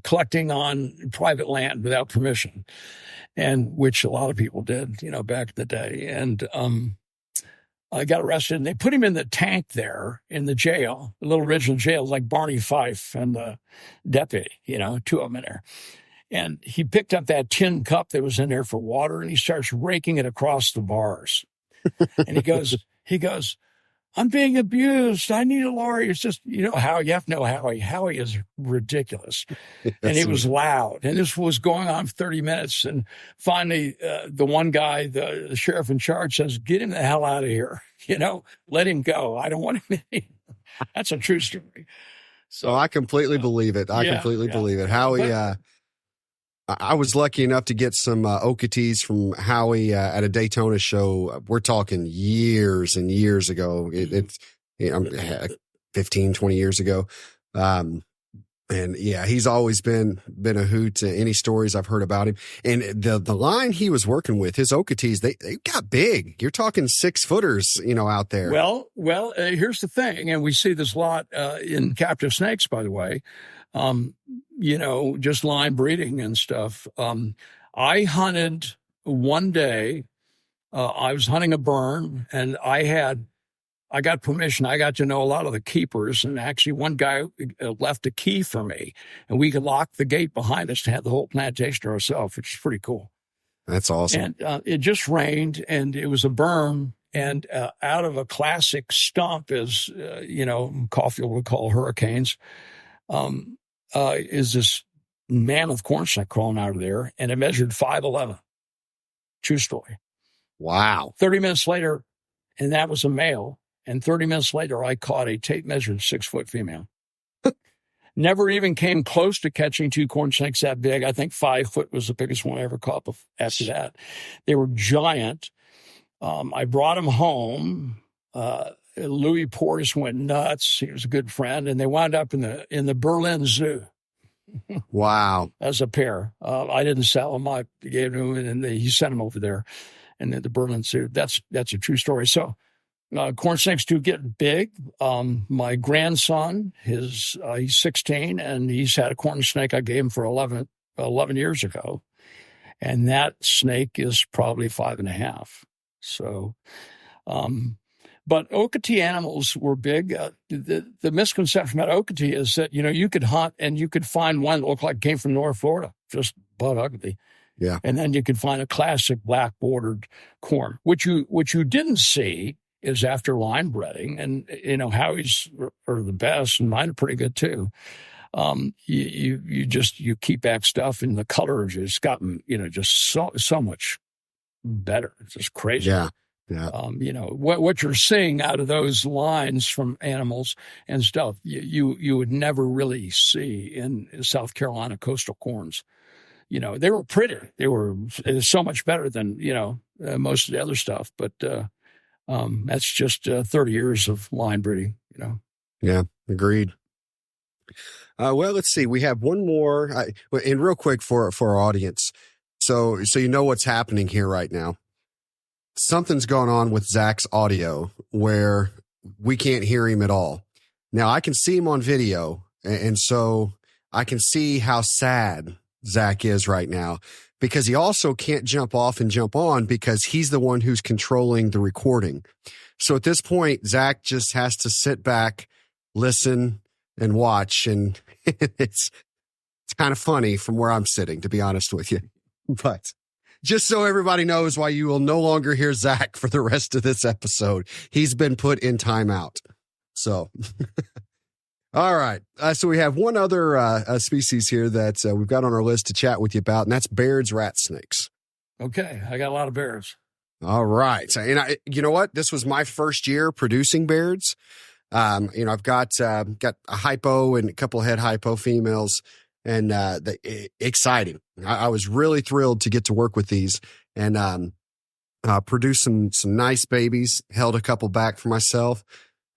collecting on private land without permission, and which a lot of people did, back in the day. And I got arrested, and they put him in the tank there in the jail, the little Ridgeland jail, like Barney Fife and the deputy, two of them in there. And he picked up that tin cup that was in there for water, and he starts raking it across the bars. And he goes, I'm being abused. I need a lawyer. It's just, how you have to know Howie. Howie is ridiculous. And it was loud. And this was going on for 30 minutes. And finally, the one guy, the sheriff in charge, says, get him the hell out of here. Let him go. I don't want him in. That's a true story. So I completely believe it. I completely believe it. Howie, I was lucky enough to get some Okeetees from Howie at a Daytona show. We're talking years and years ago. It's 15, 20 years ago. And he's always been a hoot. Any stories I've heard about him, and the line he was working with, his Okeetees, they got big. You're talking 6-footers, out there. Well, here's the thing, and we see this a lot in captive snakes, by the way. Just line breeding and stuff. I hunted one day. I was hunting a burn, and I got permission. I got to know a lot of the keepers, and actually one guy left a key for me, and we could lock the gate behind us to have the whole plantation to ourselves, which is pretty cool. That's awesome. And it just rained, and it was a burn, And out of a classic stump, as Caulfield would call hurricanes, is this mammoth corn snake crawling out of there, and it measured 5'11". True story. Wow. 30 minutes later, and that was a male. And 30 minutes later, I caught a tape measured 6-foot female. Never even came close to catching 2 corn snakes that big. I think 5 foot was the biggest one I ever caught after that. They were giant. I brought them home. Louis Portis went nuts. He was a good friend, and they wound up in the Berlin Zoo. Wow. As a pair. I didn't sell them. I gave them, and he sent them over there. And then the Berlin Zoo. That's a true story. So corn snakes do get big. My grandson, he's 16, and he's had a corn snake I gave him for 11 years ago. And that snake is probably 5.5. So, but Okatee animals were big. The misconception about Okatee is that, you could hunt and you could find one that looked like it came from North Florida, just butt ugly. Yeah. And then you could find a classic black bordered corn. What you didn't see is after line breeding, and Howie's are the best, and mine are pretty good too. You keep back stuff, and the color just gotten just so much better. It's just crazy. Yeah. Yeah. What you're seeing out of those lines from animals and stuff, you would never really see in South Carolina coastal corns. They were pretty. They were so much better than, most of the other stuff. But that's just 30 years of line breeding, Yeah, agreed. Well, let's see. We have one more. And real quick for our audience. So you know what's happening here right now. Something's going on with Zach's audio where we can't hear him at all. Now, I can see him on video, and so I can see how sad Zach is right now, because he also can't jump off and jump on because he's the one who's controlling the recording. So at this point, Zach just has to sit back, listen, and watch. And it's kind of funny from where I'm sitting, to be honest with you. But just so everybody knows why you will no longer hear Zach for the rest of this episode, he's been put in timeout. So... All right. So we have one other species here that we've got on our list to chat with you about, and that's Baird's rat snakes. Okay. I got a lot of bears. All right. And you know what? This was my first year producing Baird's. I've got a hypo and a couple of head hypo females, and exciting. I was really thrilled to get to work with these and produce some nice babies, held a couple back for myself.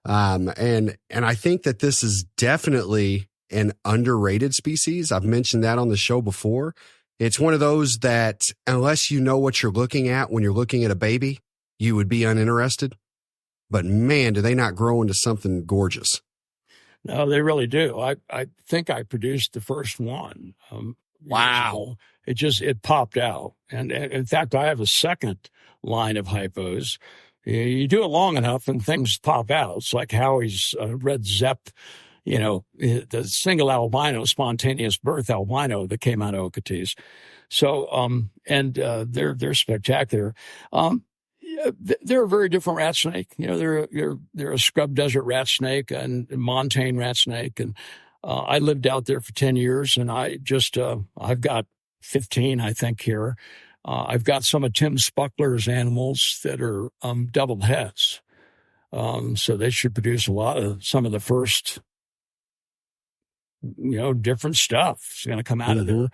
And I think that this is definitely an underrated species. I've mentioned that on the show before. It's one of those that unless you know what you're looking at when you're looking at a baby, you would be uninterested. But man, do they not grow into something gorgeous. No, they really do. I think I produced the first one. Wow. It popped out. And in fact, I have a second line of hypos. You do it long enough and things pop out. It's like Howie's red Zepp, the single albino, spontaneous birth albino that came out of Oketees. So, they're spectacular. They're a very different rat snake. They're a scrub desert rat snake and montane rat snake. And I lived out there for 10 years, and I've got 15, I think, here. I've got some of Tim Spuckler's animals that are double heads. So they should produce some of the first, different stuff is going to come out of there.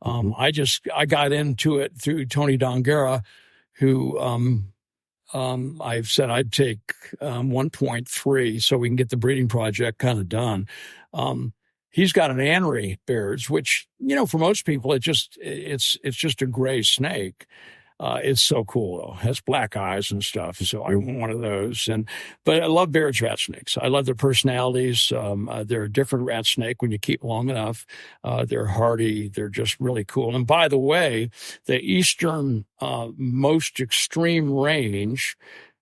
I got into it through Tony Dongera, who I've said I'd take 1.3 so we can get the breeding project kind of done. He's got an Anry Baird's, which, for most people, it's just a gray snake. It's so cool, though. It has black eyes and stuff. So I want one of those. But I love Baird's rat snakes. I love their personalities. They're a different rat snake when you keep long enough. They're hardy. They're just really cool. And by the way, the eastern most extreme range,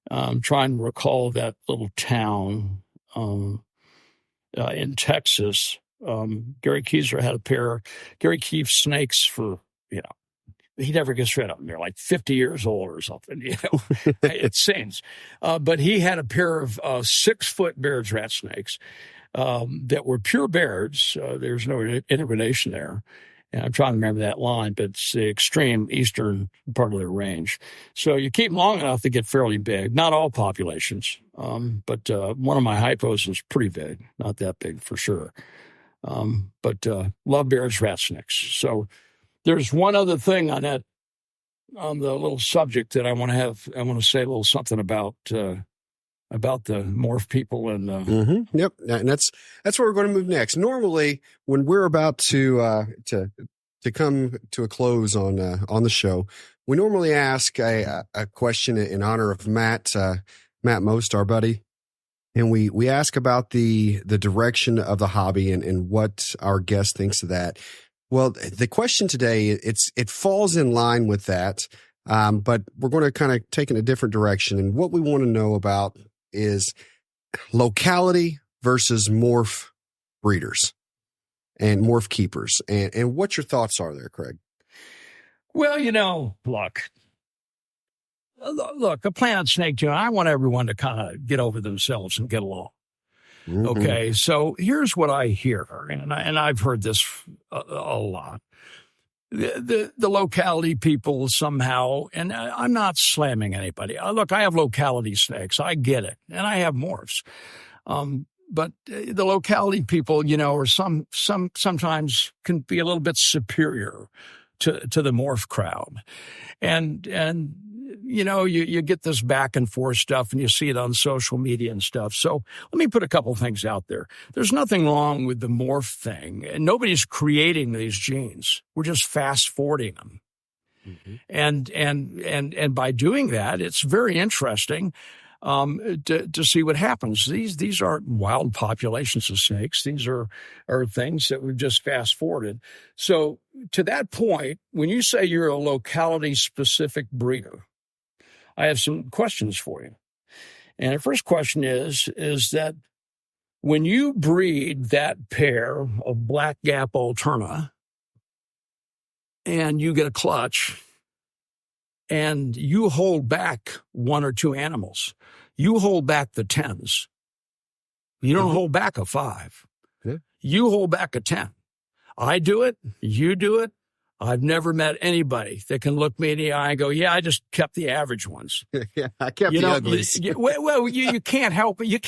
I'm trying to recall that little town in Texas. Gary Keyser had a pair of Gary Keefe snakes for, he never gets rid of them. They're like 50 years old or something, it seems. But he had a pair of 6-foot Baird's rat snakes that were pure Baird's. There's no integration there. And I'm trying to remember that line, but it's the extreme eastern part of their range. So you keep them long enough to get fairly big. Not all populations, but one of my hypos is pretty big. Not that big for sure. But love Baird's rat snakes. So there's one other thing on the little subject that I want to say a little something about the morph people and Yep, and that's where we're going to move next. Normally, when we're about to come to a close on the show, we normally ask a question in honor of Matt Most, our buddy, and we ask about the direction of the hobby and what our guest thinks of that. Well, the question today, it falls in line with that, but we're going to kind of take in a different direction. And what we want to know about is locality versus morph breeders and morph keepers. And what your thoughts are there, Craig? Well, look, a planet snake, I want everyone to kind of get over themselves and get along. Mm-hmm. Okay, so here's what I hear, and I've heard this a lot. The locality people somehow, and I'm not slamming anybody. Look, I have locality snakes. I get it, and I have morphs. But the locality people, are sometimes can be a little bit superior to the morph crowd, and you get this back and forth stuff, and you see it on social media and stuff. So let me put a couple things out there. There's nothing wrong with the morph thing, and nobody's creating these genes. We're just fast forwarding them. Mm-hmm. And by doing that, it's very interesting to see what happens. These aren't wild populations of snakes. These are things that we've just fast forwarded. So to that point, when you say you're a locality specific breeder, I have some questions for you. And the first question is that when you breed that pair of black gap alterna and you get a clutch and you hold back 1 or 2 animals, you hold back the 10s. You don't hold back a 5. Yeah. You hold back a 10. I do it. You do it. I've never met anybody that can look me in the eye and go, yeah, I just kept the average ones. Yeah, I kept the uglies. Well, you can't help it. You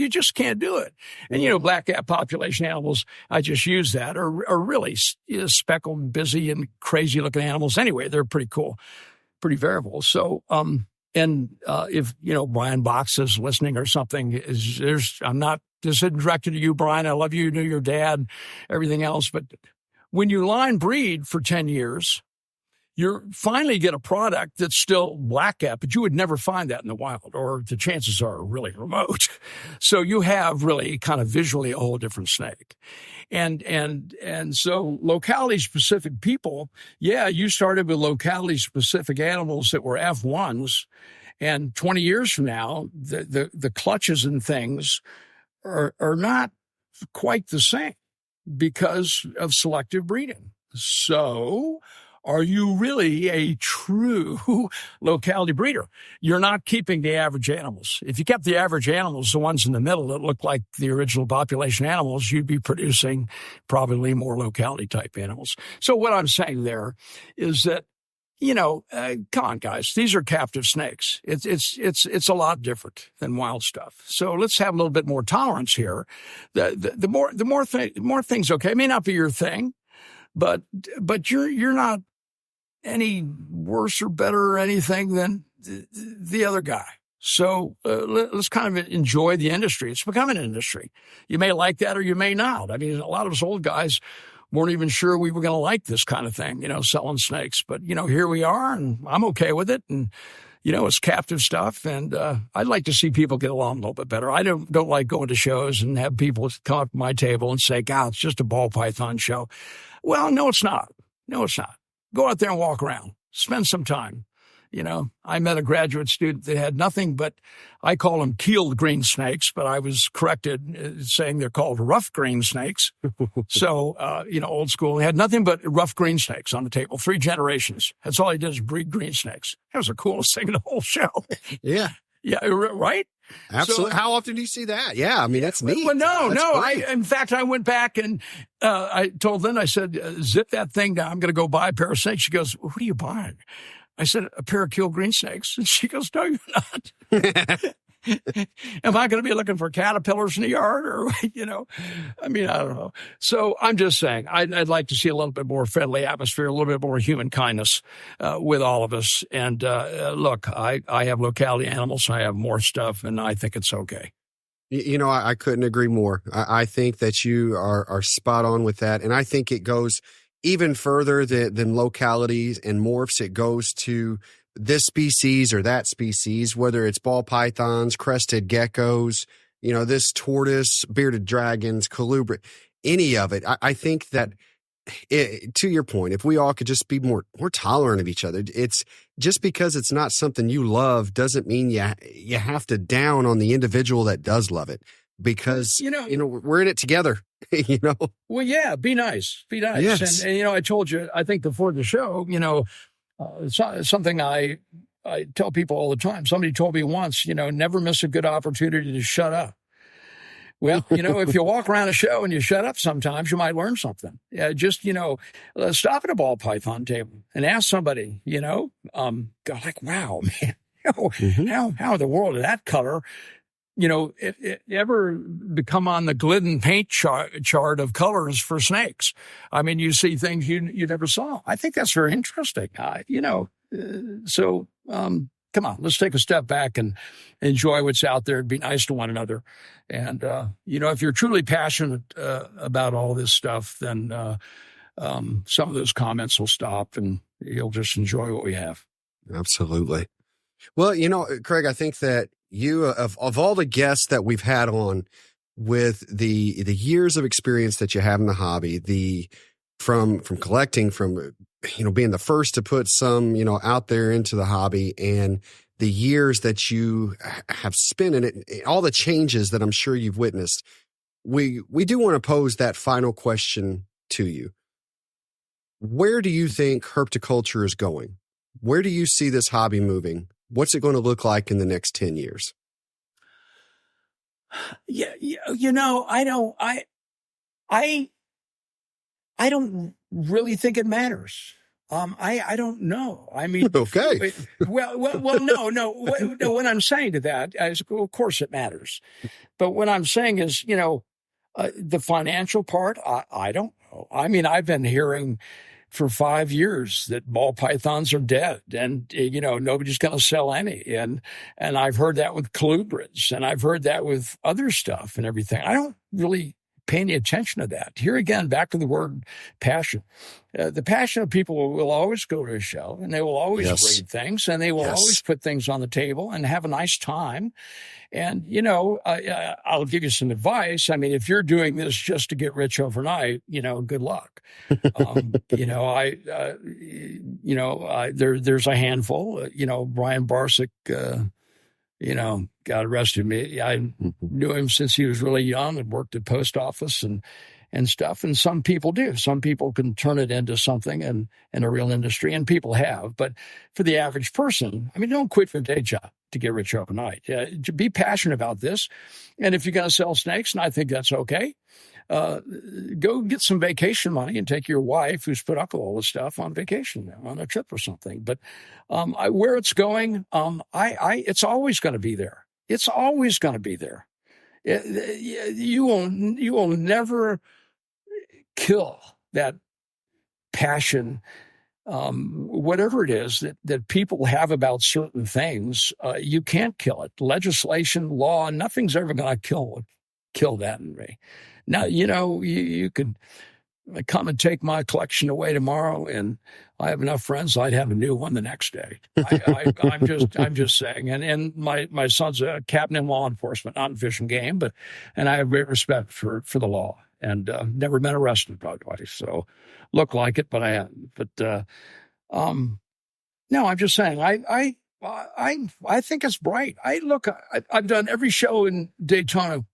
just can't do it. And, black gap population animals, I just use that, are really speckled, busy, and crazy looking animals. Anyway, they're pretty cool, pretty variable. So, if, Brian Box is listening or something, this isn't directed to you, Brian. I love you. You know your dad, everything else. But when you line breed for 10 years, you finally get a product that's still black gap, but you would never find that in the wild, or the chances are really remote. So you have really kind of visually a whole different snake. And so locality specific people, you started with locality specific animals that were F1s. And 20 years from now, the clutches and things are not quite the same because of selective breeding. So are you really a true locality breeder? You're not keeping the average animals. If you kept the average animals, the ones in the middle that look like the original population animals, you'd be producing probably more locality type animals. So what I'm saying there is that, come on, guys, these are captive snakes. It's a lot different than wild stuff. So let's have a little bit more tolerance here. The more things, okay, it may not be your thing, but you're not any worse or better or anything than the other guy. So let's kind of enjoy the industry. It's becoming an industry. You may like that or you may not. I mean, a lot of us old guys weren't even sure we were going to like this kind of thing, selling snakes. But, here we are, and I'm okay with it. And, it's captive stuff. And I'd like to see people get along a little bit better. I don't like going to shows and have people come up to my table and say, God, it's just a ball python show. Well, no, it's not. No, it's not. Go out there and walk around. Spend some time. I met a graduate student that had nothing but, I call them keeled green snakes, but I was corrected saying they're called rough green snakes. So, old school. He had nothing but rough green snakes on the table, 3 generations. That's all he did is breed green snakes. That was the coolest thing in the whole show. Yeah. Yeah, right? Absolutely. So, how often do you see that? Yeah, I mean, that's neat. Well, no. In fact, I went back and I told Lynn, I said, zip that thing down. I'm going to go buy a pair of snakes. She goes, what are you buying? I said, a pair of keeled green snakes. And she goes, no, you're not. Am I going to be looking for caterpillars in the yard? Or, I don't know. So I'm just saying, I'd like to see a little bit more friendly atmosphere, a little bit more human kindness with all of us. And look, I have locality animals. I have more stuff, and I think it's okay. I couldn't agree more. I think that you are spot on with that. And I think it goes even further than localities and morphs. It goes to this species or that species, whether it's ball pythons, crested geckos, this tortoise, bearded dragons, colubrid, any of it. I think that to your point, if we all could just be more tolerant of each other, it's just because it's not something you love doesn't mean you have to down on the individual that does love it, because we're in it together. Well, yeah, be nice. Yes. And I told you, I think before the show, something I tell people all the time. Somebody told me once, never miss a good opportunity to shut up. Well, if you walk around a show and you shut up sometimes, you might learn something. Yeah, just, stop at a ball python table and ask somebody, go like, wow, man, how in the world is that color? It ever become on the Glidden paint chart of colors for snakes? I mean, you see things you never saw. I think that's very interesting. Come on, let's take a step back and enjoy what's out there and be nice to one another. And, if you're truly passionate about all this stuff, then some of those comments will stop and you'll just enjoy what we have. Absolutely. Well, Craig, I think that you, of all the guests that we've had on, with the years of experience that you have in the hobby, from collecting, from being the first to put some out there into the hobby, and the years that you have spent in it, all the changes that I'm sure you've witnessed, we do want to pose that final question to you. Where do you think herpetoculture is going? Where do you see this hobby moving? What's it going to look like in the next 10 years? Yeah, I don't really think it matters. I don't know. I mean, okay. Well, no. What I'm saying to that is, of course it matters. But what I'm saying is, the financial part, I don't know. I mean, I've been hearing for 5 years that ball pythons are dead and, nobody's going to sell any. And I've heard that with colubrids, and I've heard that with other stuff and everything. I don't really pay any attention to that. Here again, back to the word passion. The passion of people will always go to a show, and they will always read things, and they will always put things on the table and have a nice time. And, I'll give you some advice. I mean, if you're doing this just to get rich overnight, good luck. There's a handful, Brian Barsick, God arrested me. I knew him since he was really young and worked at post office and stuff. And some people do. Some people can turn it into something in a real industry, and people have. But for the average person, I mean, don't quit your day job to get rich overnight. To be passionate about this. And if you're going to sell snakes, and I think that's okay, go get some vacation money and take your wife, who's put up with all this stuff, on vacation, on a trip or something. But where it's going, it's always going to be there. It's always going to be there. You will never kill that passion, whatever it is that people have about certain things. You can't kill it. Legislation, law, nothing's ever going to kill that in me. Now, you could come and take my collection away tomorrow, and I have enough friends, I'd have a new one the next day. I'm just saying. And my son's a captain in law enforcement, not in Fish and Game, and I have great respect for the law, and never been arrested, by the way. So look like it, but I haven't. But No, I'm just saying, I think it's bright. I've done every show in Daytona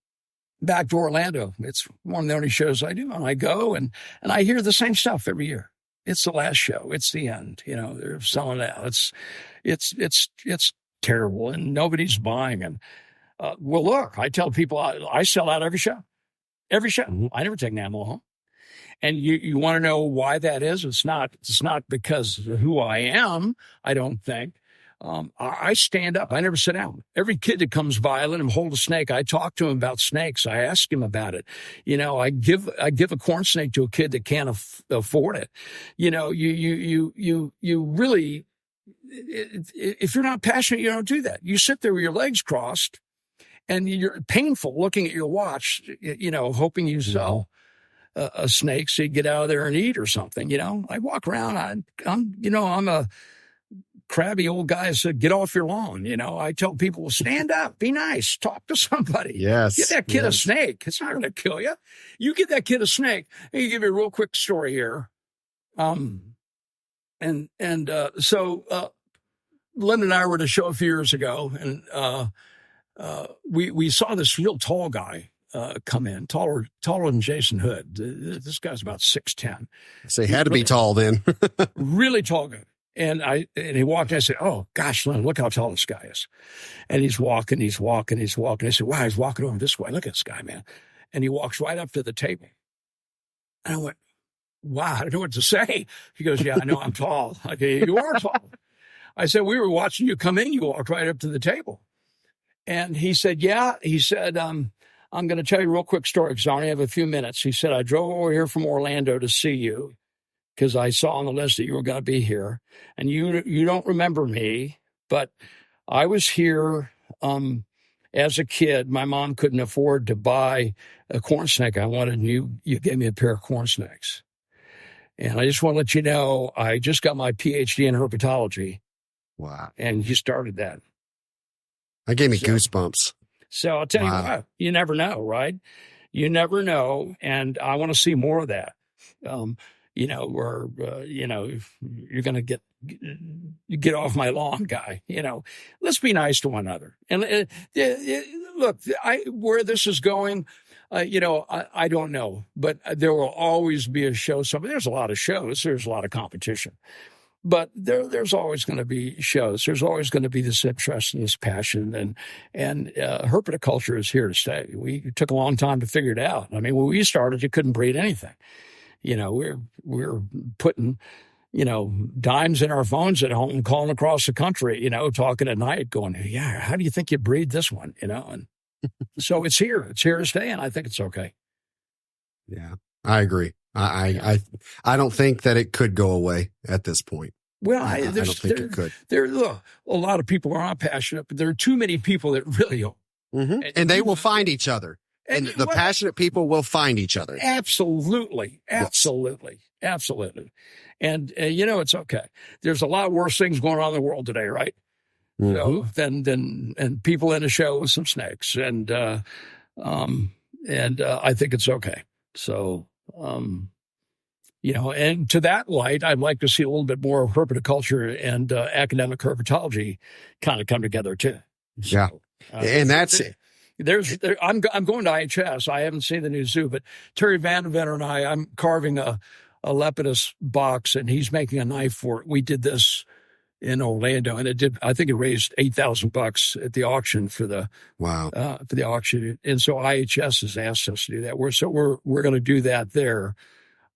back to Orlando. It's one of the only shows I do. And I go and I hear the same stuff every year. It's the last show. It's the end. They're selling out. It's terrible and nobody's buying. And, well, look, I tell people I sell out every show. Every show. Mm-hmm. I never take an animal home. And you want to know why that is? It's not because of who I am, I don't think. I stand up. I never sit down. Every kid that comes by, I let him hold a snake. I talk to him about snakes. I ask him about it. I give a corn snake to a kid that can't afford it. You really, if you're not passionate, you don't do that. You sit there with your legs crossed and you're painful looking at your watch, hoping you sell a snake so you get out of there and eat or something. I walk around. I'm a crabby old guy who said, get off your lawn. I tell people, stand up, be nice, talk to somebody. Yes. Get that kid a snake. It's not going to kill you. You get that kid a snake. Let me give you a real quick story here. So Lynn and I were at a show a few years ago, and we saw this real tall guy come in, taller than Jason Hood. This guy's about 6'10". So he had to be tall then. Really tall guy. And he walked in. I said, "Oh gosh, Lynn, look how tall this guy is." And he's walking. I said, "Wow, he's walking over this way. Look at this guy, man." And he walks right up to the table. And I went, "Wow, I don't know what to say." He goes, "Yeah, I know I'm tall." Okay, you are tall. I said, "We were watching you come in. You walked right up to the table." And he said, "Yeah." He said, I'm going to tell you a real quick story because I only have a few minutes. He said, "I drove over here from Orlando to see you because I saw on the list that you were going to be here. And you don't remember me, but I was here as a kid. My mom couldn't afford to buy a corn snake I wanted, and you gave me a pair of corn snakes. And I just want to let you know, I just got my PhD in herpetology." Wow. And you started that. That gave me goosebumps. So I'll tell you what, you never know, right? You never know. And I want to see more of that. Where, you're going to get off my lawn, guy. Let's be nice to one another. And look, where this is going, I don't know, but there will always be a show. There's a lot of shows. There's a lot of competition, but there's always going to be shows. There's always going to be this interest and this passion, and herpetoculture is here to stay. We took a long time to figure it out. I mean, when we started, you couldn't breed anything. We're putting, dimes in our phones at home, calling across the country, talking at night, going, "Yeah, how do you think you breed this one?" And so it's here to stay, and I think it's okay. Yeah, I agree. I don't think that it could go away at this point. Well, I don't think it could. A lot of people are not passionate, but there are too many people that really are. Mm-hmm. And they will find each other. And the passionate people will find each other. Absolutely. Absolutely. Yes. Absolutely. And, it's okay. There's a lot worse things going on in the world today, right? Mm-hmm. So than people in a show with some snakes. And I think it's okay. So, and to that light, I'd like to see a little bit more of herpetoculture and academic herpetology kind of come together too. So, yeah. And that's it. I'm going to IHS. I haven't seen the new zoo, but Terry Vandeventer and I'm carving a Lepidus box, and he's making a knife for it. We did this in Orlando, and I think it raised $8,000 at the auction for the auction. And so IHS has asked us to do that. We're going to do that there.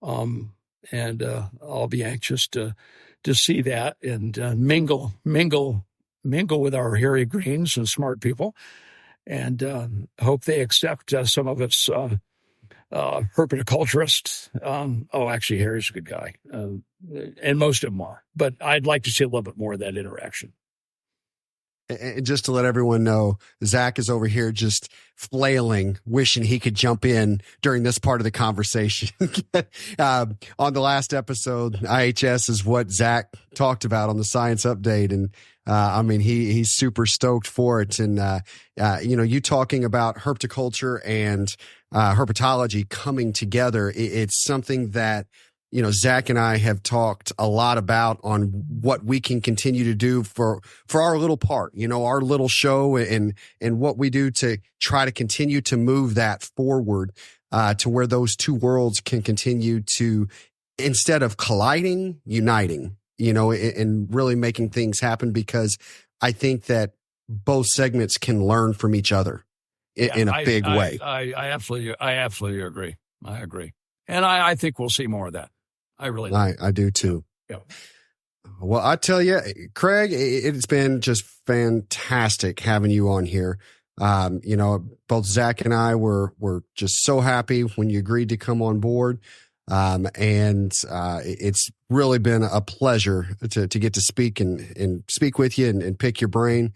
And I'll be anxious to see that and mingle with our hairy greens and smart people. And hope they accept some of its herpetoculturists. Actually, Harry's a good guy, and most of them are. But I'd like to see a little bit more of that interaction. And just to let everyone know, Zach is over here just flailing, wishing he could jump in during this part of the conversation. On the last episode, IHS is what Zach talked about on the Science Update. And he's super stoked for it. And, you talking about herpetoculture and herpetology coming together, it's something that Zach and I have talked a lot about on what we can continue to do for our little part, our little show and what we do to try to continue to move that forward, to where those two worlds can continue to, instead of colliding, uniting, and really making things happen, because I think that both segments can learn from each other in a big way. I absolutely agree. I agree. And I think we'll see more of that. I really do. I do too. Yeah. Well, I tell you, Craig, it's been just fantastic having you on here. Both Zach and I were just so happy when you agreed to come on board. It's really been a pleasure to get to speak and speak with you and pick your brain.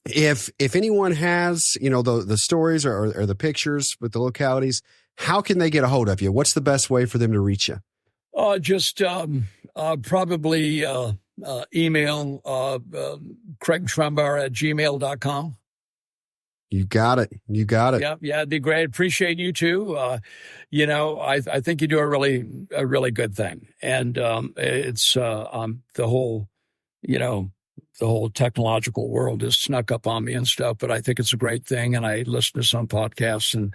If anyone has, the stories or the pictures with the localities, how can they get a hold of you? What's the best way for them to reach you? Just probably email Craig Trumbower at gmail.com. You got it. Yeah, it'd be great. Appreciate you too. I think you do a really good thing, and it's the whole technological world has snuck up on me and stuff, but I think it's a great thing, and I listen to some podcasts and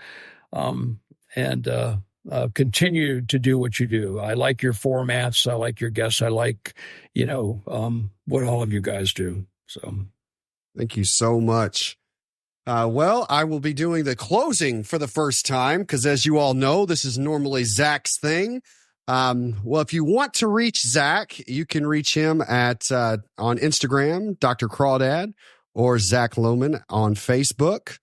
continue to do what you do. I like your formats. I like your guests. I like, what all of you guys do. So thank you so much. Well, I will be doing the closing for the first time because, as you all know, this is normally Zach's thing. Well, if you want to reach Zach, you can reach him at on Instagram, Dr. Crawdad, or Zach Lohman on Facebook.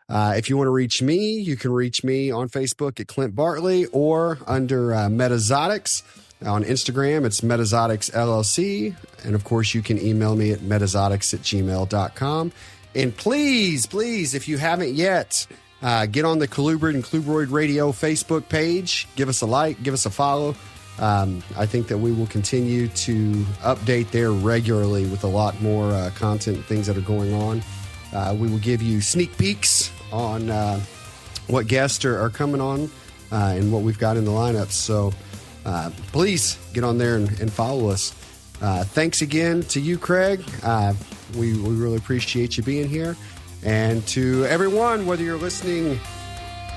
If you want to reach me, you can reach me on Facebook at Clint Bartley or under Metazotics. On Instagram, it's Metazotics LLC. And of course, you can email me at metazotics@gmail.com. And please, if you haven't yet, get on the Colubrid and Colubroid Radio Facebook page. Give us a like, give us a follow. I think that we will continue to update there regularly with a lot more content, things that are going on. We will give you sneak peeks on what guests are coming on and what we've got in the lineup. So please get on there and follow us. Thanks again to you, Craig. We really appreciate you being here. And to everyone, whether you're listening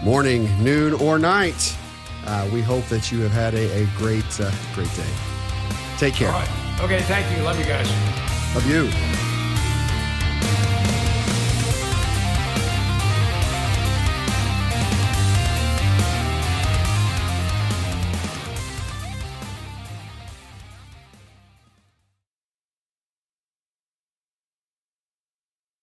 morning, noon, or night, we hope that you have had a great day. Take care. All right. Okay, thank you. Love you guys. Love you.